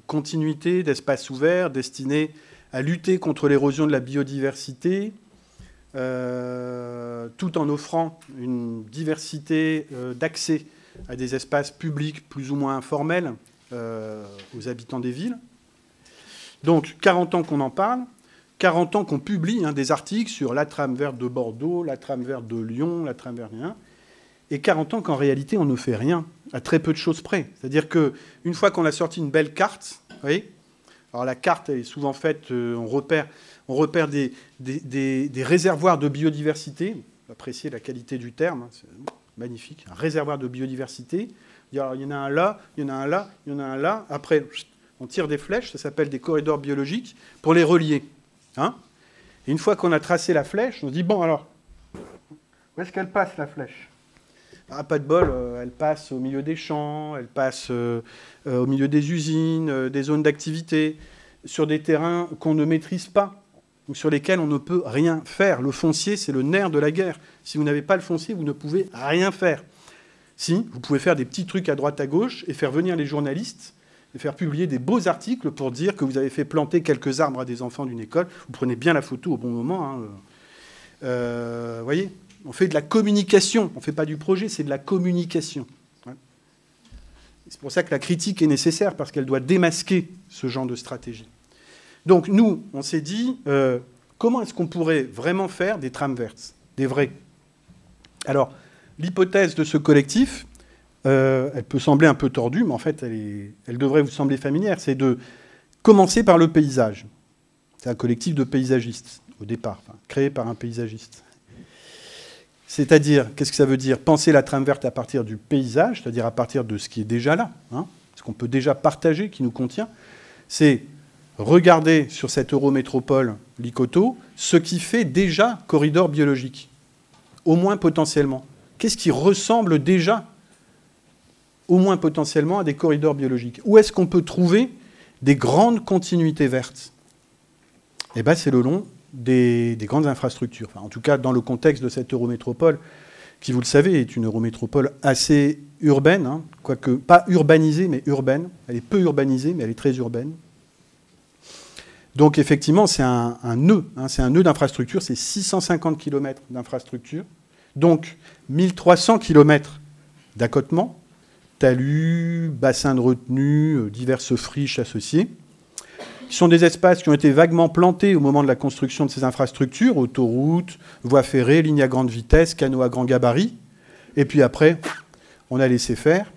B: continuité d'espaces ouverts destinés à lutter contre l'érosion de la biodiversité, tout en offrant une diversité d'accès à des espaces publics plus ou moins informels aux habitants des villes. Donc, 40 ans qu'on en parle, 40 ans qu'on publie des articles sur la trame verte de Bordeaux, la trame verte de Lyon, la trame verte... Et 40 ans qu'en réalité, on ne fait rien, à très peu de choses près. C'est-à-dire qu'une fois qu'on a sorti une belle carte, vous voyez, alors la carte est souvent faite, on repère des réservoirs de biodiversité. Appréciez la qualité du terme, c'est magnifique. Un réservoir de biodiversité. Alors, il y en a un là, il y en a un là, il y en a un là. Après, on tire des flèches, ça s'appelle des corridors biologiques, pour les relier. Et une fois qu'on a tracé la flèche, on se dit, bon, alors, où est-ce qu'elle passe, la flèche ? Ah, pas de bol, elle passe au milieu des champs, elle passe au milieu des usines, des zones d'activité, sur des terrains qu'on ne maîtrise pas, ou sur lesquels on ne peut rien faire. Le foncier, c'est le nerf de la guerre. Si vous n'avez pas le foncier, vous ne pouvez rien faire. Si, vous pouvez faire des petits trucs à droite à gauche et faire venir les journalistes et faire publier des beaux articles pour dire que vous avez fait planter quelques arbres à des enfants d'une école. Vous prenez bien la photo au bon moment. Voyez ? On fait de la communication. On ne fait pas du projet, c'est de la communication. C'est pour ça que la critique est nécessaire, parce qu'elle doit démasquer ce genre de stratégie. Donc nous, on s'est dit, comment est-ce qu'on pourrait vraiment faire des trames vertes, des vraies ? Alors, l'hypothèse de ce collectif, elle peut sembler un peu tordue, mais en fait, elle devrait vous sembler familière. C'est de commencer par le paysage. C'est un collectif de paysagistes, au départ, créé par un paysagiste. C'est-à-dire, qu'est-ce que ça veut dire ? Penser la trame verte à partir du paysage, c'est-à-dire à partir de ce qui est déjà là, ce qu'on peut déjà partager, qui nous contient. C'est regarder sur cette Eurométropole Licoto ce qui fait déjà corridor biologique, au moins potentiellement. Qu'est-ce qui ressemble déjà, au moins potentiellement, à des corridors biologiques ? Où est-ce qu'on peut trouver des grandes continuités vertes ? Eh bien, c'est le long des grandes infrastructures. Enfin, en tout cas, dans le contexte de cette Eurométropole, qui, vous le savez, est une Eurométropole assez urbaine, quoique pas urbanisée, mais urbaine. Elle est peu urbanisée, mais elle est très urbaine. Donc, effectivement, c'est un nœud. C'est un nœud d'infrastructure. C'est 650 km d'infrastructure. Donc, 1300 km d'accotement, talus, bassins de retenue, diverses friches associées, qui sont des espaces qui ont été vaguement plantés au moment de la construction de ces infrastructures, autoroutes, voies ferrées, lignes à grande vitesse, canaux à grand gabarit. Et puis après, on a laissé faire,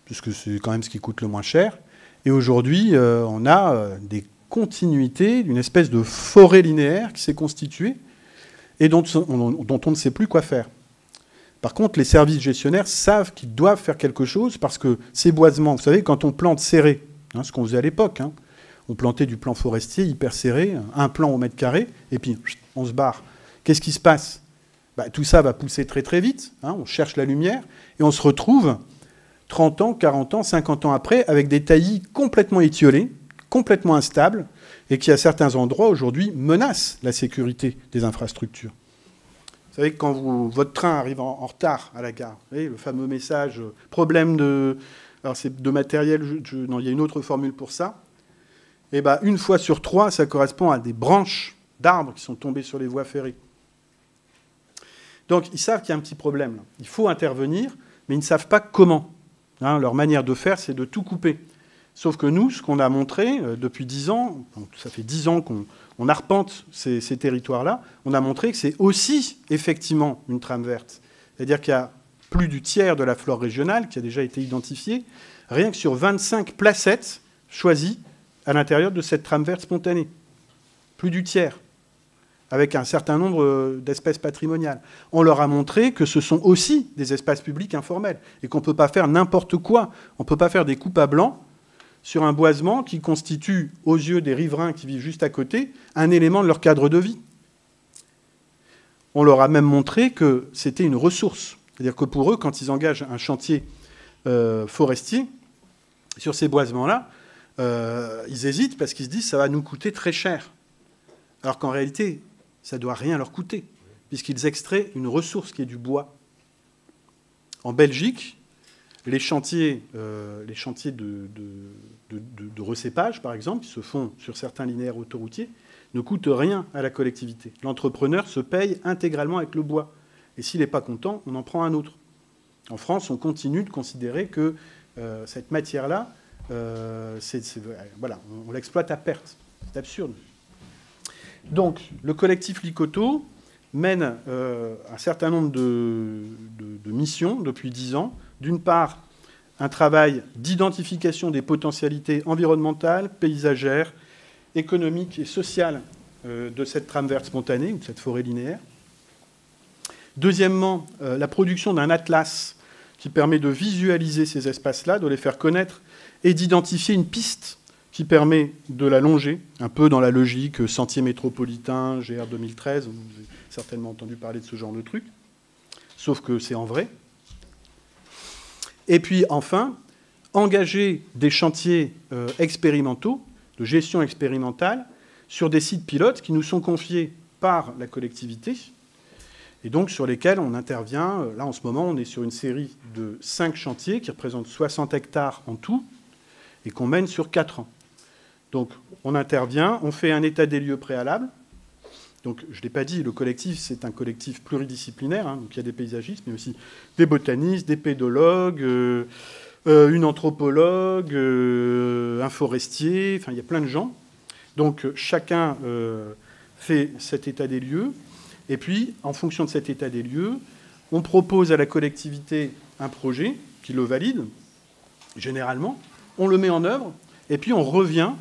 B: puisque c'est quand même ce qui coûte le moins cher. Et aujourd'hui, on a des continuités d'une espèce de forêt linéaire qui s'est constituée et dont on ne sait plus quoi faire. Par contre, les services gestionnaires savent qu'ils doivent faire quelque chose, parce que ces boisements, vous savez, quand on plante serré, ce qu'on faisait à l'époque, on plantait du plan forestier hyper serré, un plan au mètre carré, et puis on se barre. Qu'est-ce qui se passe ? Tout ça va pousser très très vite, on cherche la lumière, et on se retrouve 30 ans, 40 ans, 50 ans après, avec des taillis complètement étiolés, complètement instables, et qui, à certains endroits, aujourd'hui, menacent la sécurité des infrastructures. Vous savez que quand votre train arrive en retard à la gare, vous voyez, le fameux message « problème de... » Alors c'est de matériel, non, il y a une autre formule pour ça. Et une fois sur 3, ça correspond à des branches d'arbres qui sont tombées sur les voies ferrées. Donc ils savent qu'il y a un petit problème là. Il faut intervenir, mais ils ne savent pas comment. Hein, leur manière de faire, c'est de tout couper. Sauf que nous, ce qu'on a montré depuis 10 ans, ça fait 10 ans qu'on arpente ces territoires-là, on a montré que c'est aussi effectivement une trame verte. C'est-à-dire qu'il y a plus du tiers de la flore régionale qui a déjà été identifiée, rien que sur 25 placettes choisies à l'intérieur de cette trame verte spontanée. Plus du tiers, avec un certain nombre d'espèces patrimoniales. On leur a montré que ce sont aussi des espaces publics informels et qu'on ne peut pas faire n'importe quoi. On ne peut pas faire des coupes à blanc sur un boisement qui constitue, aux yeux des riverains qui vivent juste à côté, un élément de leur cadre de vie. On leur a même montré que c'était une ressource. C'est-à-dire que pour eux, quand ils engagent un chantier forestier, sur ces boisements-là, ils hésitent parce qu'ils se disent que ça va nous coûter très cher. Alors qu'en réalité, ça ne doit rien leur coûter, puisqu'ils extraient une ressource qui est du bois. En Belgique, les chantiers de recépage, par exemple, qui se font sur certains linéaires autoroutiers, ne coûtent rien à la collectivité. L'entrepreneur se paye intégralement avec le bois. Et s'il n'est pas content, on en prend un autre. En France, on continue de considérer que cette matière-là, voilà, on l'exploite à perte. C'est absurde. Donc, le collectif Licoto mène un certain nombre de missions depuis 10 ans. D'une part, un travail d'identification des potentialités environnementales, paysagères, économiques et sociales de cette trame verte spontanée, ou de cette forêt linéaire. Deuxièmement, la production d'un atlas qui permet de visualiser ces espaces-là, de les faire connaître et d'identifier une piste qui permet de la longer, un peu dans la logique sentier métropolitain, GR 2013, vous avez certainement entendu parler de ce genre de truc, sauf que c'est en vrai. Et puis enfin, engager des chantiers expérimentaux, de gestion expérimentale, sur des sites pilotes qui nous sont confiés par la collectivité, et donc sur lesquels on intervient. Là, en ce moment, on est sur une série de 5 chantiers qui représentent 60 hectares en tout, et qu'on mène sur 4 ans. Donc, on intervient, on fait un état des lieux préalable. Donc, je ne l'ai pas dit, le collectif, c'est un collectif pluridisciplinaire. Hein, donc, il y a des paysagistes, mais aussi des botanistes, des pédologues, une anthropologue, un forestier. Enfin, il y a plein de gens. Donc, chacun fait cet état des lieux. Et puis, en fonction de cet état des lieux, on propose à la collectivité un projet qui le valide, généralement. On le met en œuvre. Et puis, on revient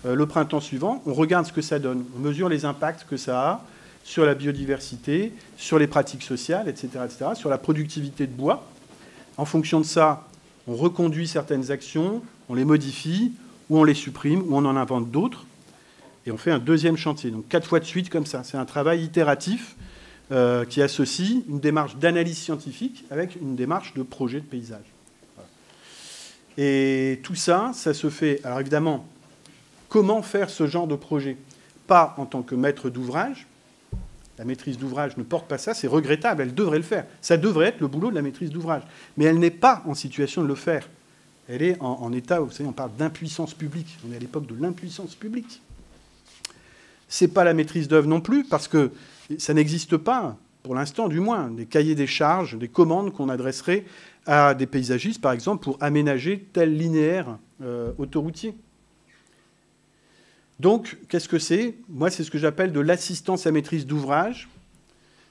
B: le printemps suivant, on regarde ce que ça donne, on mesure les impacts que ça a sur la biodiversité, sur les pratiques sociales, etc., sur la productivité de bois. En fonction de ça, on reconduit certaines actions, on les modifie, ou on les supprime, ou on en invente d'autres, et on fait un deuxième chantier. Donc 4 fois de suite comme ça. C'est un travail itératif qui associe une démarche d'analyse scientifique avec une démarche de projet de paysage. Voilà. Et tout ça, ça se fait... Alors évidemment, comment faire ce genre de projet? Pas en tant que maître d'ouvrage. La maîtrise d'ouvrage ne porte pas ça, c'est regrettable, elle devrait le faire. Ça devrait être le boulot de la maîtrise d'ouvrage. Mais elle n'est pas en situation de le faire. Elle est en état, vous savez, on parle d'impuissance publique. On est à l'époque de l'impuissance publique. Ce n'est pas la maîtrise d'œuvre non plus, parce que ça n'existe pas, pour l'instant du moins, des cahiers des charges, des commandes qu'on adresserait à des paysagistes, par exemple, pour aménager tel linéaire autoroutier. Donc, qu'est-ce que c'est? Moi, c'est ce que j'appelle de l'assistance à maîtrise d'ouvrage,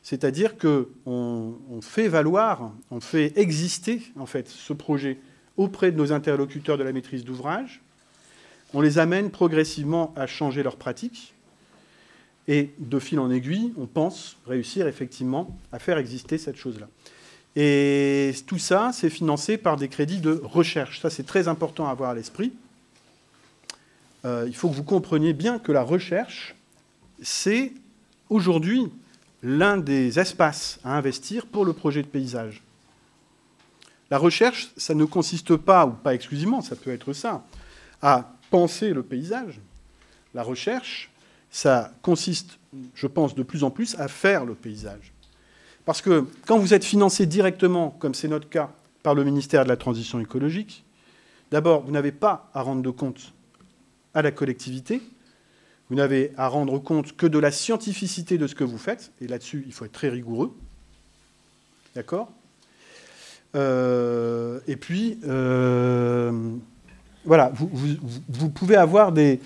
B: c'est-à-dire qu'on fait valoir, on fait exister, en fait, ce projet auprès de nos interlocuteurs de la maîtrise d'ouvrage. On les amène progressivement à changer leurs pratiques. Et de fil en aiguille, on pense réussir effectivement à faire exister cette chose-là. Et tout ça, c'est financé par des crédits de recherche. Ça, c'est très important à avoir à l'esprit. Il faut que vous compreniez bien que la recherche, c'est aujourd'hui l'un des espaces à investir pour le projet de paysage. La recherche, ça ne consiste pas, ou pas exclusivement, ça peut être ça, à penser le paysage. La recherche, ça consiste, je pense, de plus en plus à faire le paysage. Parce que quand vous êtes financé directement, comme c'est notre cas, par le ministère de la Transition écologique, d'abord, vous n'avez pas à rendre de compte à la collectivité, vous n'avez à rendre compte que de la scientificité de ce que vous faites, et là-dessus, il faut être très rigoureux. D'accord ? Et puis, voilà, vous pouvez avoir des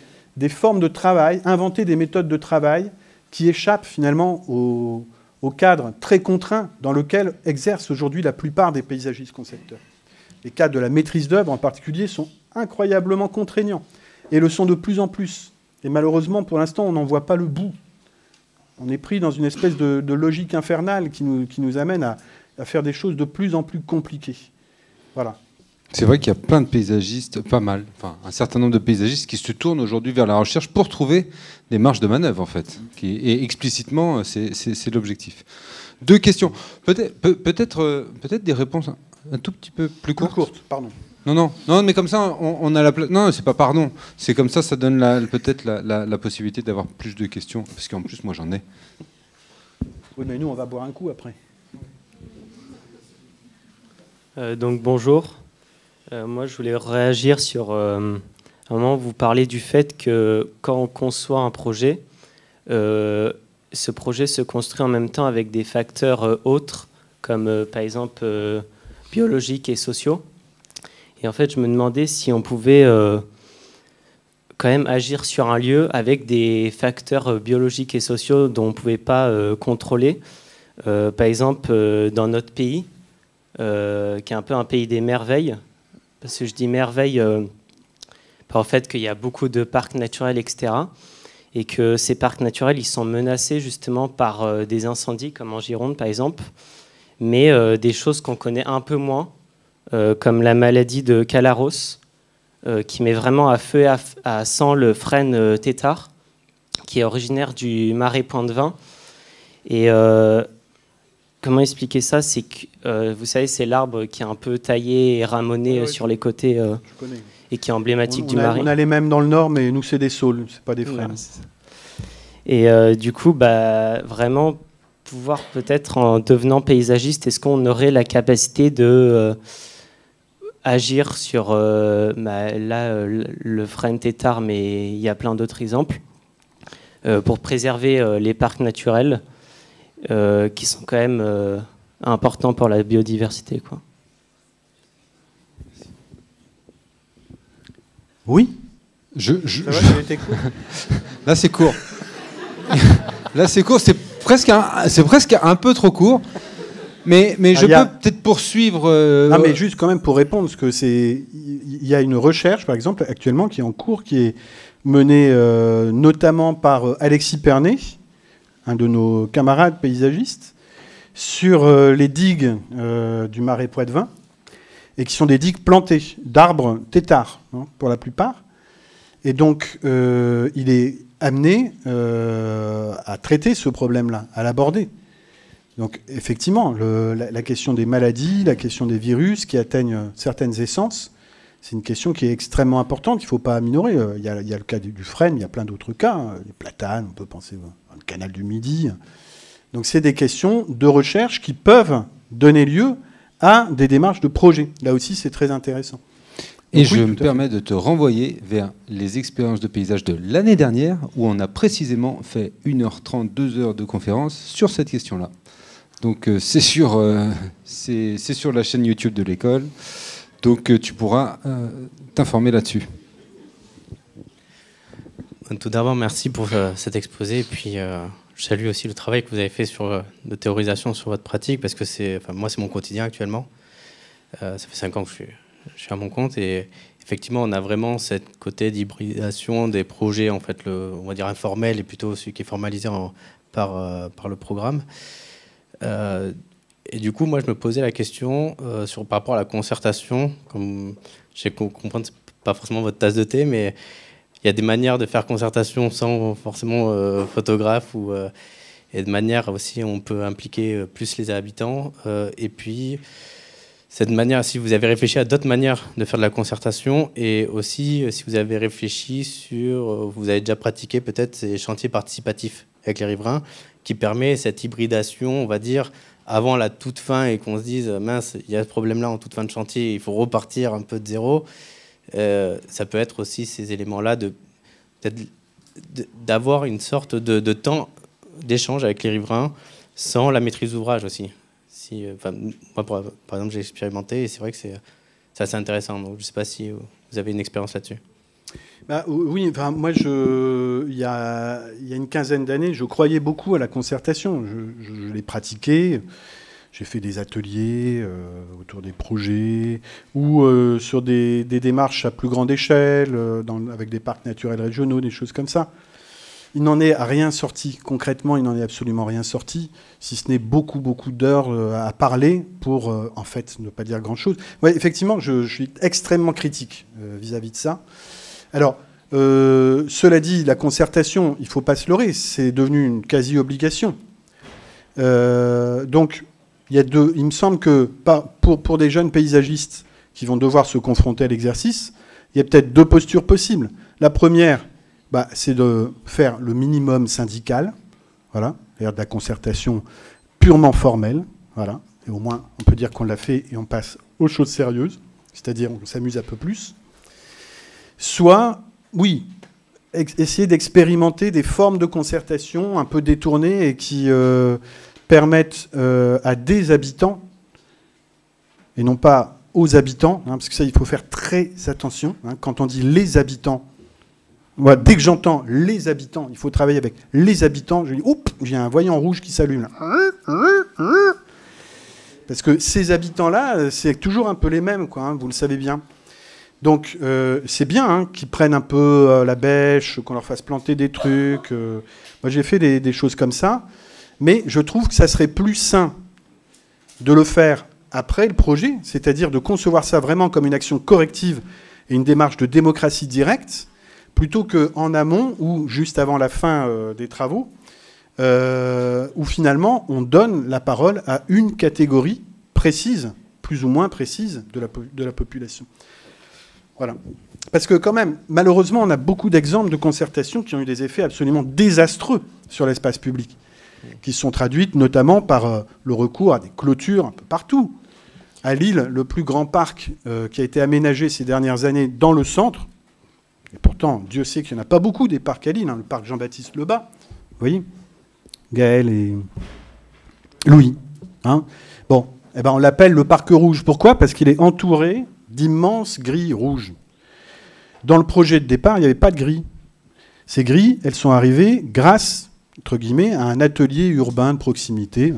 B: formes de travail, inventer des méthodes de travail qui échappent finalement au cadre très contraint dans lequel exercent aujourd'hui la plupart des paysagistes concepteurs. Les cadres de la maîtrise d'œuvre en particulier sont incroyablement contraignants et le sont de plus en plus. Et malheureusement, pour l'instant, on n'en voit pas le bout. On est pris dans une espèce de logique infernale qui nous amène à faire des choses de plus en plus compliquées. Voilà.
A: C'est vrai qu'il y a plein de paysagistes, pas mal, enfin un certain nombre de paysagistes qui se tournent aujourd'hui vers la recherche pour trouver des marges de manœuvre, en fait. Et explicitement, c'est l'objectif. 2 questions. Peut-être des réponses un tout petit peu plus courtes.
B: Plus courtes, pardon.
A: Non, mais comme ça, on a la place. Non, c'est pas pardon. C'est comme ça donne peut-être la possibilité d'avoir plus de questions. Parce qu'en plus, moi, j'en ai.
B: Oui, mais nous, on va boire un coup après.
E: Donc, bonjour. Moi, je voulais réagir sur un moment où vous parlez du fait que quand on conçoit un projet, ce projet se construit en même temps avec des facteurs autres, comme par exemple biologiques et sociaux. Et en fait, je me demandais si on pouvait quand même agir sur un lieu avec des facteurs biologiques et sociaux dont on ne pouvait pas contrôler. Par exemple, dans notre pays, qui est un peu un pays des merveilles, parce que je dis merveille par le fait qu'il y a beaucoup de parcs naturels, etc. Et que ces parcs naturels, ils sont menacés justement par des incendies, comme en Gironde par exemple, mais des choses qu'on connaît un peu moins, comme la maladie de Calaros, qui met vraiment à feu et à sang le frêne tétard, qui est originaire du marais Pointe-de-Vin. Et comment expliquer ça? C'est que, vous savez, c'est l'arbre qui est un peu taillé et ramoné sur les côtés et qui est emblématique du marais.
B: On a les mêmes dans le Nord, mais nous, c'est des saules, c'est pas des frênes.
E: Et du coup, vraiment, pouvoir peut-être, en devenant paysagiste, est-ce qu'on aurait la capacité de agir sur le frêne tétard, mais il y a plein d'autres exemples, pour préserver les parcs naturels qui sont quand même importants pour la biodiversité, quoi.
B: Oui.
A: Ça va, ça a été court. Là, c'est court. Là, c'est court. C'est presque un peu trop court. Mais je peux peut-être poursuivre.
B: Non, mais juste quand même pour répondre, parce que il y a une recherche, par exemple, actuellement, qui est en cours, qui est menée notamment par Alexis Pernet, un de nos camarades paysagistes, sur les digues du marais Poitevin, et qui sont des digues plantées d'arbres têtards, hein, pour la plupart. Et donc, il est amené à traiter ce problème-là, à l'aborder. Donc, effectivement, la question des maladies, la question des virus qui atteignent certaines essences, c'est une question qui est extrêmement importante, qu'il ne faut pas minorer. Il y a le cas du frêne, il y a plein d'autres cas, les platanes, on peut penser au canal du Midi. Donc, c'est des questions de recherche qui peuvent donner lieu à des démarches de projet. Là aussi, c'est très intéressant.
A: Et je me permets de te renvoyer vers les expériences de paysage de l'année dernière, où on a précisément fait 1h30, 2 heures de conférence sur cette question-là. Donc c'est sur la chaîne YouTube de l'école. Donc tu pourras t'informer là-dessus.
F: Tout d'abord, merci pour cet exposé. Et puis, je salue aussi le travail que vous avez fait de théorisation sur votre pratique, parce que moi, c'est mon quotidien actuellement. Ça fait 5 ans que je suis à mon compte. Et effectivement, on a vraiment ce côté d'hybridation des projets, en fait, on va dire informel, et plutôt celui qui est formalisé par le programme. Et du coup, moi, je me posais la question par rapport à la concertation. Comme je comprends que ce n'est pas forcément votre tasse de thé, mais il y a des manières de faire concertation sans forcément photographe, et de manière aussi, on peut impliquer plus les habitants. Et puis, cette manière, si vous avez réfléchi à d'autres manières de faire de la concertation, et aussi si vous avez réfléchi vous avez déjà pratiqué peut-être ces chantiers participatifs avec les riverains, qui permet cette hybridation, on va dire, avant la toute fin, et qu'on se dise, mince, il y a ce problème-là en toute fin de chantier, il faut repartir un peu de zéro. Ça peut être aussi ces éléments-là d'avoir une sorte de temps d'échange avec les riverains sans la maîtrise d'ouvrage aussi. Moi, par exemple, j'ai expérimenté et c'est vrai que c'est assez intéressant. Donc, je ne sais pas si vous avez une expérience là-dessus.
B: Oui, moi, il y a une quinzaine d'années, je croyais beaucoup à la concertation. Je l'ai pratiquée. J'ai fait des ateliers autour des projets ou sur des démarches à plus grande échelle, avec des parcs naturels régionaux, des choses comme ça. Il n'en est rien sorti. Concrètement, il n'en est absolument rien sorti, si ce n'est beaucoup d'heures à parler pour, en fait, ne pas dire grand-chose. Ouais, effectivement, je suis extrêmement critique vis-à-vis de ça. Alors, cela dit, la concertation, il ne faut pas se leurrer, c'est devenu une quasi-obligation. Donc, il me semble que pour des jeunes paysagistes qui vont devoir se confronter à l'exercice, il y a peut-être deux postures possibles. La première, c'est de faire le minimum syndical, voilà, c'est-à-dire de la concertation purement formelle, voilà, et au moins on peut dire qu'on l'a fait et on passe aux choses sérieuses, c'est-à-dire on s'amuse un peu plus. Soit, oui, essayer d'expérimenter des formes de concertation un peu détournées et qui permettent à des habitants, et non pas aux habitants, parce que ça, il faut faire très attention. Quand on dit les habitants, voilà, dès que j'entends les habitants, il faut travailler avec les habitants, je dis, oups, j'ai un voyant rouge qui s'allume. Parce que ces habitants-là, c'est toujours un peu les mêmes, quoi, vous le savez bien. Donc, c'est bien qu'ils prennent un peu la bêche, qu'on leur fasse planter des trucs. Moi, j'ai fait des choses comme ça. Mais je trouve que ça serait plus sain de le faire après le projet, c'est-à-dire de concevoir ça vraiment comme une action corrective et une démarche de démocratie directe, plutôt qu'en amont ou juste avant la fin des travaux, où finalement on donne la parole à une catégorie précise, plus ou moins précise, de la population. Voilà. Parce que quand même, malheureusement, on a beaucoup d'exemples de concertations qui ont eu des effets absolument désastreux sur l'espace public, qui se sont traduites notamment par le recours à des clôtures un peu partout. À Lille, le plus grand parc qui a été aménagé ces dernières années dans le centre, et pourtant, Dieu sait qu'il n'y en a pas beaucoup des parcs à Lille, le parc Jean-Baptiste Lebas, vous voyez, Gaël et Louis. Bon, on l'appelle le parc rouge. Pourquoi ? Parce qu'il est entouré d'immenses grilles rouges. Dans le projet de départ, il n'y avait pas de grilles. Ces grilles, elles sont arrivées grâce, entre guillemets, à un atelier urbain de proximité,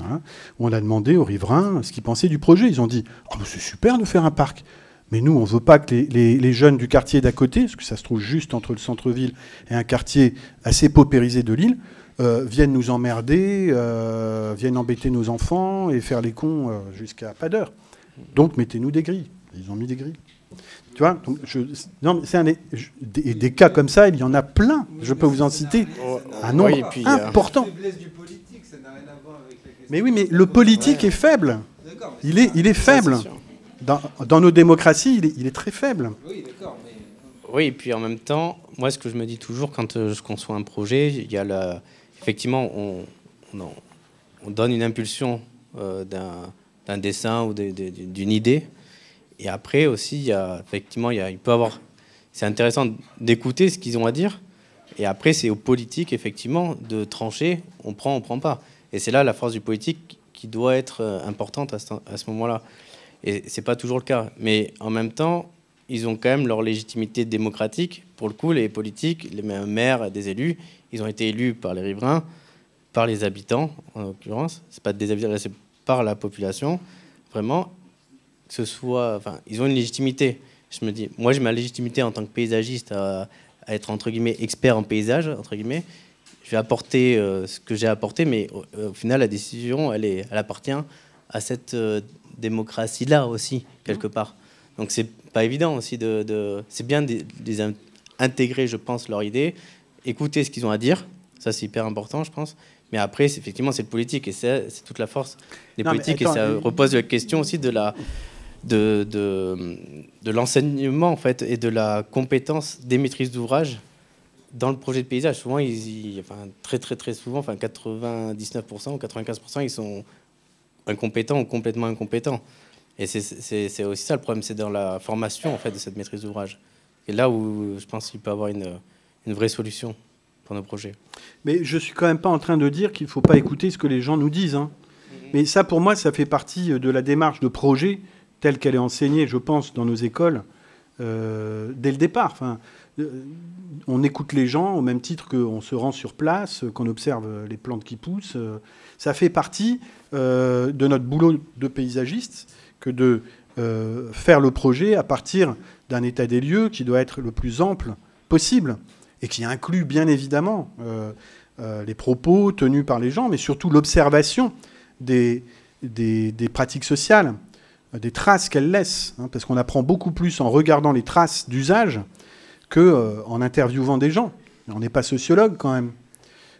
B: où on a demandé aux riverains ce qu'ils pensaient du projet. Ils ont dit « Oh, c'est super de faire un parc, mais nous, on ne veut pas que les jeunes du quartier d'à côté, parce que ça se trouve juste entre le centre-ville et un quartier assez paupérisé de Lille, viennent nous emmerder, viennent embêter nos enfants et faire les cons jusqu'à pas d'heure. Donc, mettez-nous des grilles. » Ils ont mis des grilles. Tu vois, donc non, c'est des cas comme ça, il y en a plein. Je peux vous en citer un nombre important. Mais oui, mais le politique est faible. Il est faible. Dans nos démocraties, il est très faible.
F: Oui, et puis en même temps, moi, ce que je me dis toujours quand je conçois un projet, il y a effectivement, on donne une impulsion d'un dessin ou d'une idée. Et après aussi, effectivement, il peut avoir. C'est intéressant d'écouter ce qu'ils ont à dire. Et après, c'est aux politiques, effectivement, de trancher. On prend pas. Et c'est là la force du politique qui doit être importante à ce moment-là. Et c'est pas toujours le cas. Mais en même temps, ils ont quand même leur légitimité démocratique. Pour le coup, les politiques, les maires, des élus, ils ont été élus par les riverains, par les habitants, en l'occurrence. C'est pas des habitants, c'est par la population, vraiment. Que ce soit, ils ont une légitimité. Je me dis, moi j'ai ma légitimité en tant que paysagiste à être entre guillemets expert en paysage, entre guillemets. Je vais apporter ce que j'ai apporté, mais au final la décision elle appartient à cette démocratie-là aussi quelque part. Donc c'est pas évident aussi c'est bien de les intégrer, je pense, leur idée, écouter ce qu'ils ont à dire. Ça c'est hyper important, je pense. Mais après, effectivement, c'est le politique et c'est toute la force des politiques. Et ça repose la question aussi de l'enseignement en fait et de la compétence des maîtrises d'ouvrage dans le projet de paysage. Souvent, très souvent, 99% ou 95%, ils sont incompétents ou complètement incompétents. Et c'est aussi ça le problème, c'est dans la formation en fait de cette maîtrise d'ouvrage. Et là où je pense qu'il peut y avoir une vraie solution pour nos projets.
B: Mais je suis quand même pas en train de dire qu'il faut pas écouter ce que les gens nous disent. Mais ça, pour moi, ça fait partie de la démarche de projet telle qu'elle est enseignée, je pense, dans nos écoles, dès le départ. Enfin, on écoute les gens au même titre qu'on se rend sur place, qu'on observe les plantes qui poussent. Ça fait partie de notre boulot de paysagiste que de faire le projet à partir d'un état des lieux qui doit être le plus ample possible et qui inclut bien évidemment les propos tenus par les gens, mais surtout l'observation des pratiques sociales, des traces qu'elles laissent, hein, parce qu'on apprend beaucoup plus en regardant les traces d'usage qu'en interviewant des gens. On n'est pas sociologue quand même.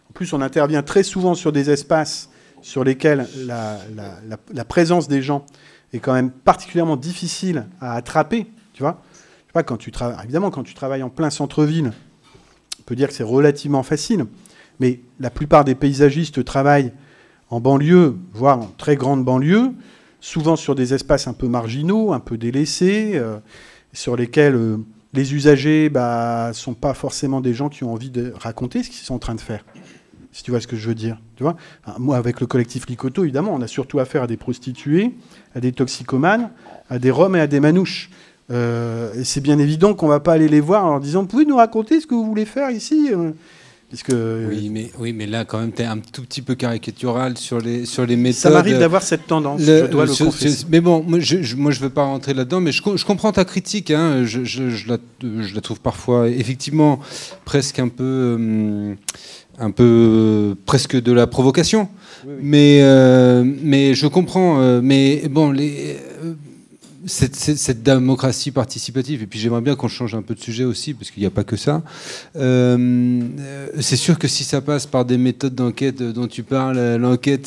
B: En plus, on intervient très souvent sur des espaces sur lesquels la présence des gens est quand même particulièrement difficile à attraper. Tu vois, je sais pas, quand tu travailles, évidemment, quand tu travailles en plein centre-ville, on peut dire que c'est relativement facile, mais la plupart des paysagistes travaillent en banlieue, voire en très grande banlieue, souvent sur des espaces un peu marginaux, un peu délaissés, sur lesquels les usagers sont pas forcément des gens qui ont envie de raconter ce qu'ils sont en train de faire. Si tu vois ce que je veux dire. Tu vois, enfin, moi, avec le collectif Licoto, évidemment, on a surtout affaire à des prostituées, à des toxicomanes, à des roms et à des manouches. Et c'est bien évident qu'on ne va pas aller les voir en leur disant « Pouvez nous raconter ce que vous voulez faire ici ?» Puisque,
A: oui, mais là, quand même, tu es un tout petit peu caricatural sur les méthodes. Ça
B: m'arrive d'avoir cette tendance, je dois le confesser.
A: Mais bon, moi, je ne veux pas rentrer là-dedans, mais je comprends ta critique. Hein, je la trouve parfois, effectivement, presque un peu presque de la provocation. Oui. Mais je comprends. Mais bon, cette démocratie participative, et puis j'aimerais bien qu'on change un peu de sujet aussi, parce qu'il n'y a pas que ça. C'est sûr que si ça passe par des méthodes d'enquête dont tu parles, l'enquête,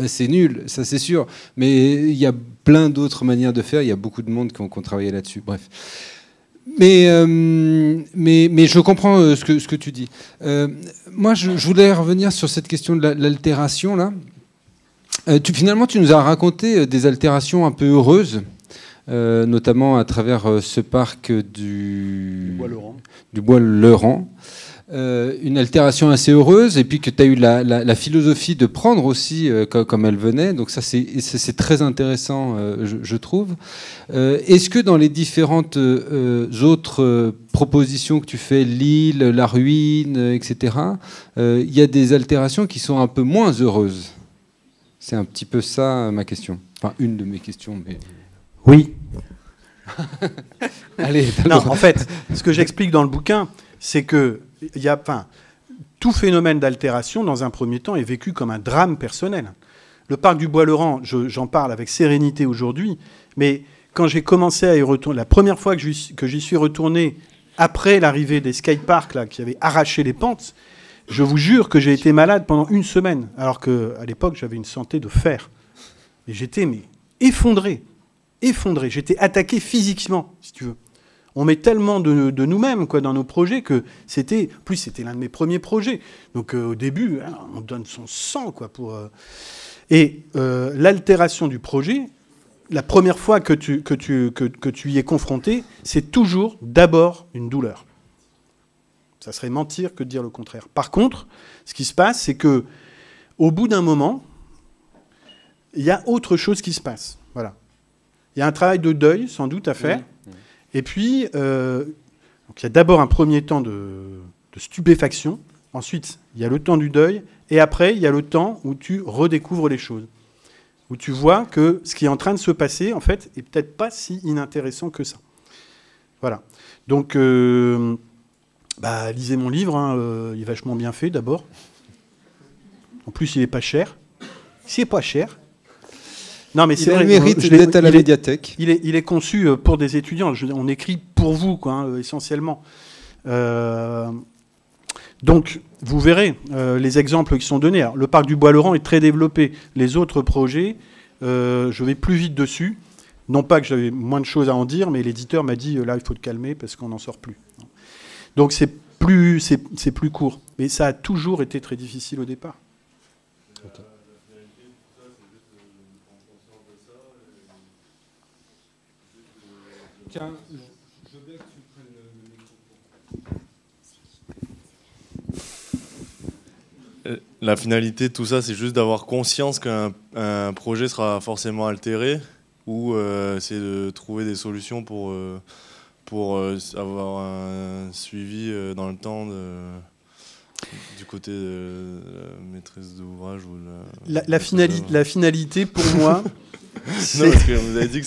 A: c'est nul, ça c'est sûr. Mais il y a plein d'autres manières de faire. Il y a beaucoup de monde qui ont travaillé là-dessus. Bref. Mais je comprends ce que tu dis. Moi, je voulais revenir sur cette question de l'altération là. Finalement, tu nous as raconté des altérations un peu heureuses, notamment à travers ce parc du Bois-Leurent. Une altération assez heureuse, et puis que tu as eu la philosophie de prendre aussi comme elle venait. Donc ça, c'est très intéressant, je trouve. Est-ce que dans les différentes autres propositions que tu fais, l'île, la ruine, etc., il y a des altérations qui sont un peu moins heureuses? C'est un petit peu ça ma question. Enfin, une de mes questions. Mais...
B: Oui.
A: Allez,
B: non, en fait, ce que j'explique dans le bouquin, c'est que tout phénomène d'altération, dans un premier temps, est vécu comme un drame personnel. Le parc du Bois-Leurent, j'en parle avec sérénité aujourd'hui, mais quand j'ai commencé à y retourner, la première fois que j'y suis retourné, après l'arrivée des skateparks là, qui avaient arraché les pentes, je vous jure que j'ai été malade pendant une semaine, alors qu'à l'époque, j'avais une santé de fer. Et j'étais effondré. J'étais attaqué physiquement, si tu veux. On met tellement de nous-mêmes dans nos projets que c'était l'un de mes premiers projets. Donc au début, on donne son sang pour. Et l'altération du projet, la première fois que tu y es confronté, c'est toujours d'abord une douleur. Ça serait mentir que de dire le contraire. Par contre, ce qui se passe, c'est que au bout d'un moment, il y a autre chose qui se passe. Voilà. Il y a un travail de deuil, sans doute, à faire. Oui. Et puis, donc il y a d'abord un premier temps de stupéfaction. Ensuite, il y a le temps du deuil. Et après, il y a le temps où tu redécouvres les choses. Où tu vois que ce qui est en train de se passer, en fait, est peut-être pas si inintéressant que ça. Voilà. Donc... lisez mon livre, il est vachement bien fait d'abord. En plus, il n'est pas cher. C'est pas cher. Non, mais c'est vrai.
A: Il mérite d'être à la médiathèque.
B: Il est conçu pour des étudiants. On écrit pour vous, essentiellement. Donc, vous verrez les exemples qui sont donnés. Alors, le parc du Bois-Leurent est très développé. Les autres projets, je vais plus vite dessus. Non pas que j'avais moins de choses à en dire, mais l'éditeur m'a dit là, il faut te calmer parce qu'on n'en sort plus. Donc c'est plus court. Mais ça a toujours été très difficile au départ. Okay.
A: Tiens, je veux bien que tu prennes le micro.
G: la finalité de tout ça, c'est juste d'avoir conscience qu'un projet sera forcément altéré, ou c'est de trouver des solutions pour avoir un suivi dans le temps du côté de la maîtrise d'ouvrage ou
B: la finalité pour moi.
G: Non, parce que vous avez dit que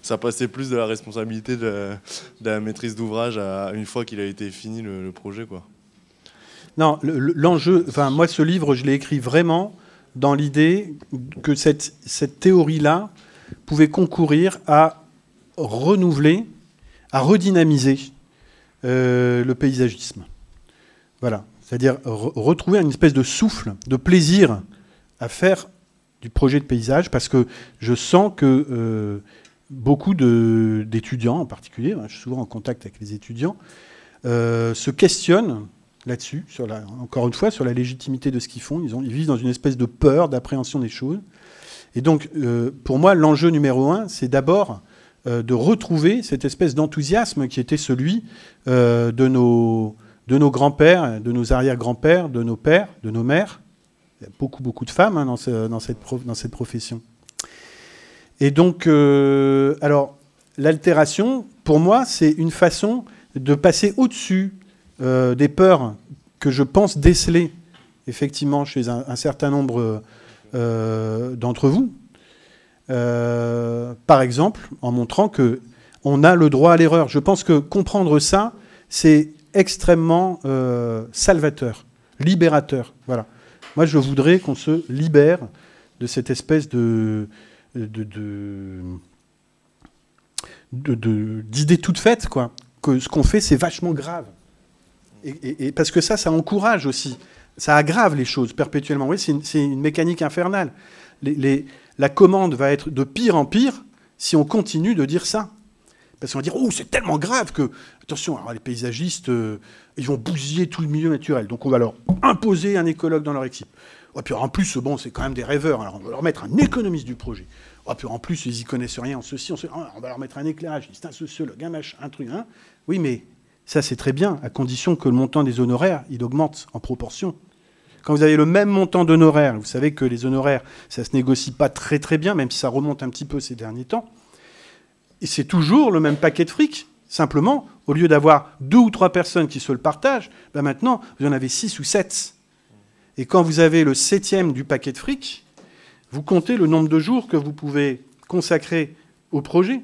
G: ça passait plus de la responsabilité de la maîtrise d'ouvrage à une fois qu'il a été fini le projet, quoi.
B: Non, l'enjeu. Enfin, moi, ce livre, je l'ai écrit vraiment dans l'idée que cette théorie-là pouvait concourir à renouveler, à redynamiser le paysagisme. Voilà, c'est-à-dire retrouver une espèce de souffle, de plaisir à faire du projet de paysage, parce que je sens que beaucoup d'étudiants en particulier, je suis souvent en contact avec les étudiants, se questionnent là-dessus, encore une fois, sur la légitimité de ce qu'ils font. Ils vivent dans une espèce de peur, d'appréhension des choses. Et donc, pour moi, l'enjeu numéro 1, c'est d'abord de retrouver cette espèce d'enthousiasme qui était celui de nos grands-pères, de nos arrière-grands-pères, de nos pères, de nos mères. Il y a beaucoup de femmes dans cette profession. Et donc, alors, l'altération, pour moi, c'est une façon de passer au-dessus des peurs que je pense déceler, effectivement, chez un certain nombre d'entre vous. Par exemple, en montrant qu'on a le droit à l'erreur. Je pense que comprendre ça, c'est extrêmement salvateur, libérateur. Voilà. Moi, je voudrais qu'on se libère de cette espèce d'idée toute faite, quoi. Que ce qu'on fait, c'est vachement grave. Et parce que ça encourage aussi. Ça aggrave les choses perpétuellement. Oui, c'est une mécanique infernale. La commande va être de pire en pire si on continue de dire ça. Parce qu'on va dire, oh, c'est tellement grave que, attention, alors les paysagistes, ils vont bousiller tout le milieu naturel. Donc on va leur imposer un écologue dans leur équipe. Et puis en plus, bon, c'est quand même des rêveurs. Alors on va leur mettre un économiste du projet. Et puis en plus, ils y connaissent rien en ceci. On va leur mettre un éclairagiste, un sociologue, un machin, un truc. Hein. Oui, mais ça, c'est très bien, à condition que le montant des honoraires, il augmente en proportion. Quand vous avez le même montant d'honoraires, vous savez que les honoraires, ça ne se négocie pas très très bien, même si ça remonte un petit peu ces derniers temps. Et c'est toujours le même paquet de fric. Simplement, au lieu d'avoir 2 ou 3 personnes qui se le partagent, ben maintenant, vous en avez 6 ou 7. Et quand vous avez le 7e du paquet de fric, vous comptez le nombre de jours que vous pouvez consacrer au projet.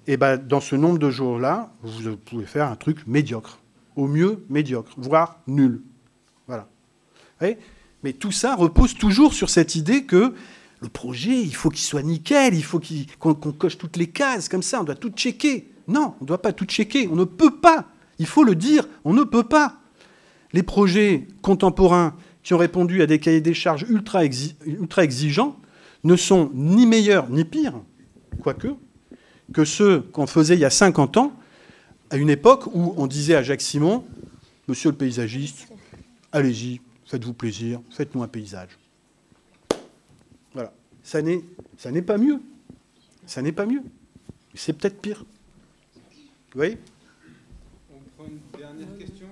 B: Et ben, dans ce nombre de jours-là, vous pouvez faire un truc médiocre. Au mieux, médiocre, voire nul. Voilà. Mais tout ça repose toujours sur cette idée que le projet, il faut qu'il soit nickel, il faut qu'on coche toutes les cases, comme ça, on doit tout checker. Non, on ne doit pas tout checker, on ne peut pas. Il faut le dire, on ne peut pas. Les projets contemporains qui ont répondu à des cahiers des charges ultra exigeants ne sont ni meilleurs ni pires, quoique, que ceux qu'on faisait il y a 50 ans, à une époque où on disait à Jacques Simon, « Monsieur le paysagiste, allez-y, faites-vous plaisir, faites-nous un paysage. » Voilà. Ça n'est pas mieux. Ça n'est pas mieux. C'est peut-être pire. Vous voyez ?
A: On prend une dernière question.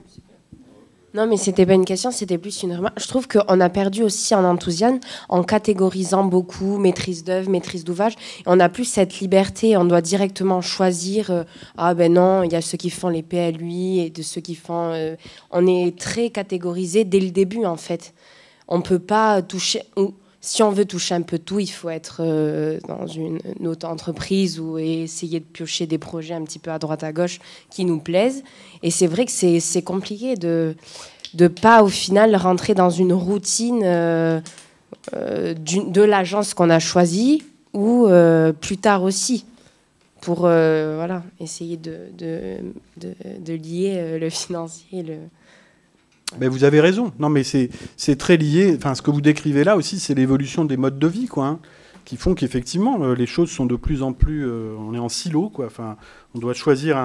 C: Non, mais c'était pas une question, c'était plus une remarque. Je trouve qu'on a perdu aussi en enthousiasme en catégorisant beaucoup, maîtrise d'œuvre, maîtrise d'ouvrage. On n'a plus cette liberté, on doit directement choisir. Ah ben non, il y a ceux qui font les PLUI et de ceux qui font. On est très catégorisé dès le début, en fait. On peut pas toucher. Si on veut toucher un peu tout, il faut être dans une autre entreprise ou essayer de piocher des projets un petit peu à droite à gauche qui nous plaisent. Et c'est vrai que c'est compliqué de pas au final rentrer dans une routine de l'agence qu'on a choisie ou plus tard aussi pour voilà, essayer de lier le financier et
B: Mais vous avez raison. Non, mais c'est très lié. Enfin, ce que vous décrivez là aussi, c'est l'évolution des modes de vie, quoi, hein, qui font qu'effectivement, les choses sont de plus en plus. On est en silo, quoi. Enfin, on doit choisir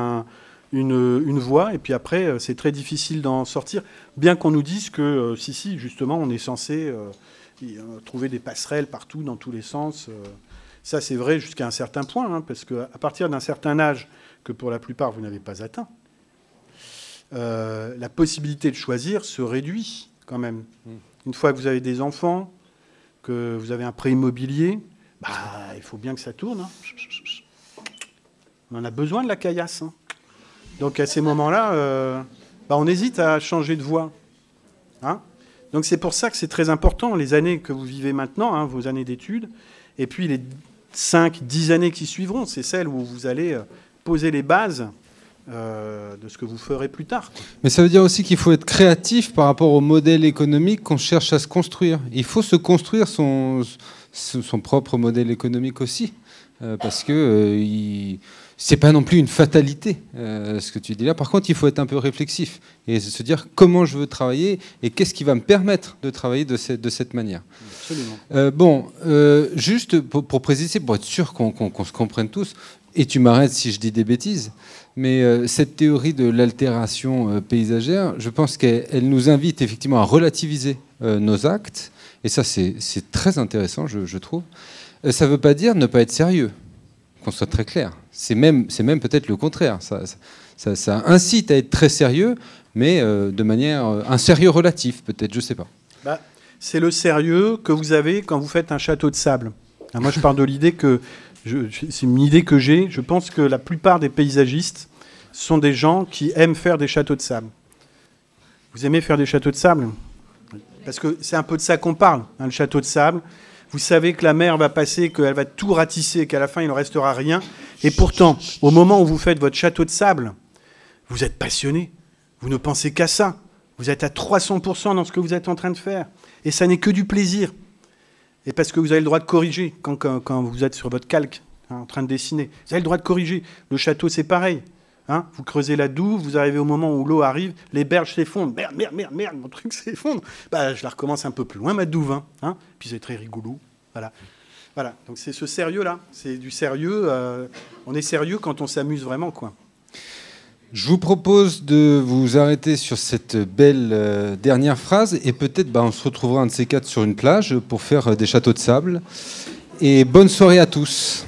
B: une voie, et puis après, c'est très difficile d'en sortir. Bien qu'on nous dise que, si, justement, on est censé trouver des passerelles partout, dans tous les sens. Ça, c'est vrai jusqu'à un certain point, hein, parce qu'à partir d'un certain âge, que pour la plupart, vous n'avez pas atteint, la possibilité de choisir se réduit quand même. Une fois que vous avez des enfants, que vous avez un prêt immobilier, bah, il faut bien que ça tourne. Hein. On en a besoin de la caillasse. Hein. Donc à ces moments-là, bah, on hésite à changer de voie. Hein. Donc c'est pour ça que c'est très important, les années que vous vivez maintenant, hein, vos années d'études, et puis les 5-10 années qui suivront, c'est celles où vous allez poser les bases de ce que vous ferez plus tard.
A: Mais ça veut dire aussi qu'il faut être créatif par rapport au modèle économique qu'on cherche à se construire. Il faut se construire son propre modèle économique aussi, parce que c'est pas non plus une fatalité, ce que tu dis là. Par contre, il faut être un peu réflexif et se dire comment je veux travailler et qu'est-ce qui va me permettre de travailler de cette manière.
B: Absolument.
A: Juste pour préciser, pour être sûr qu'on se comprenne tous, et tu m'arrêtes si je dis des bêtises, mais cette théorie de l'altération paysagère, je pense qu'elle nous invite effectivement à relativiser nos actes, et ça c'est très intéressant, je trouve. Ça ne veut pas dire ne pas être sérieux, qu'on soit très clair. C'est même peut-être le contraire. Ça incite à être très sérieux, mais de manière un sérieux relatif, peut-être, je ne sais pas.
B: Bah, c'est le sérieux que vous avez quand vous faites un château de sable. Alors moi, je pars de l'idée que c'est une idée que j'ai. Je pense que la plupart des paysagistes sont des gens qui aiment faire des châteaux de sable. Vous aimez faire des châteaux de sable? Parce que c'est un peu de ça qu'on parle, hein, le château de sable. Vous savez que la mer va passer, qu'elle va tout ratisser, qu'à la fin, il ne restera rien. Et pourtant, au moment où vous faites votre château de sable, vous êtes passionné. Vous ne pensez qu'à ça. Vous êtes à 300% dans ce que vous êtes en train de faire. Et ça n'est que du plaisir. Et parce que vous avez le droit de corriger quand vous êtes sur votre calque, hein, en train de dessiner. Vous avez le droit de corriger. Le château, c'est pareil. Hein, vous creusez la douve, vous arrivez au moment où l'eau arrive, les berges s'effondrent. Merde, mon truc s'effondre. Bah, je la recommence un peu plus loin, ma douve. Hein, puis c'est très rigolo. Voilà. Donc c'est ce sérieux-là. C'est du sérieux. On est sérieux quand on s'amuse vraiment, quoi.
A: Je vous propose de vous arrêter sur cette belle dernière phrase et peut-être on se retrouvera un de ces quatre sur une plage pour faire des châteaux de sable. Et bonne soirée à tous.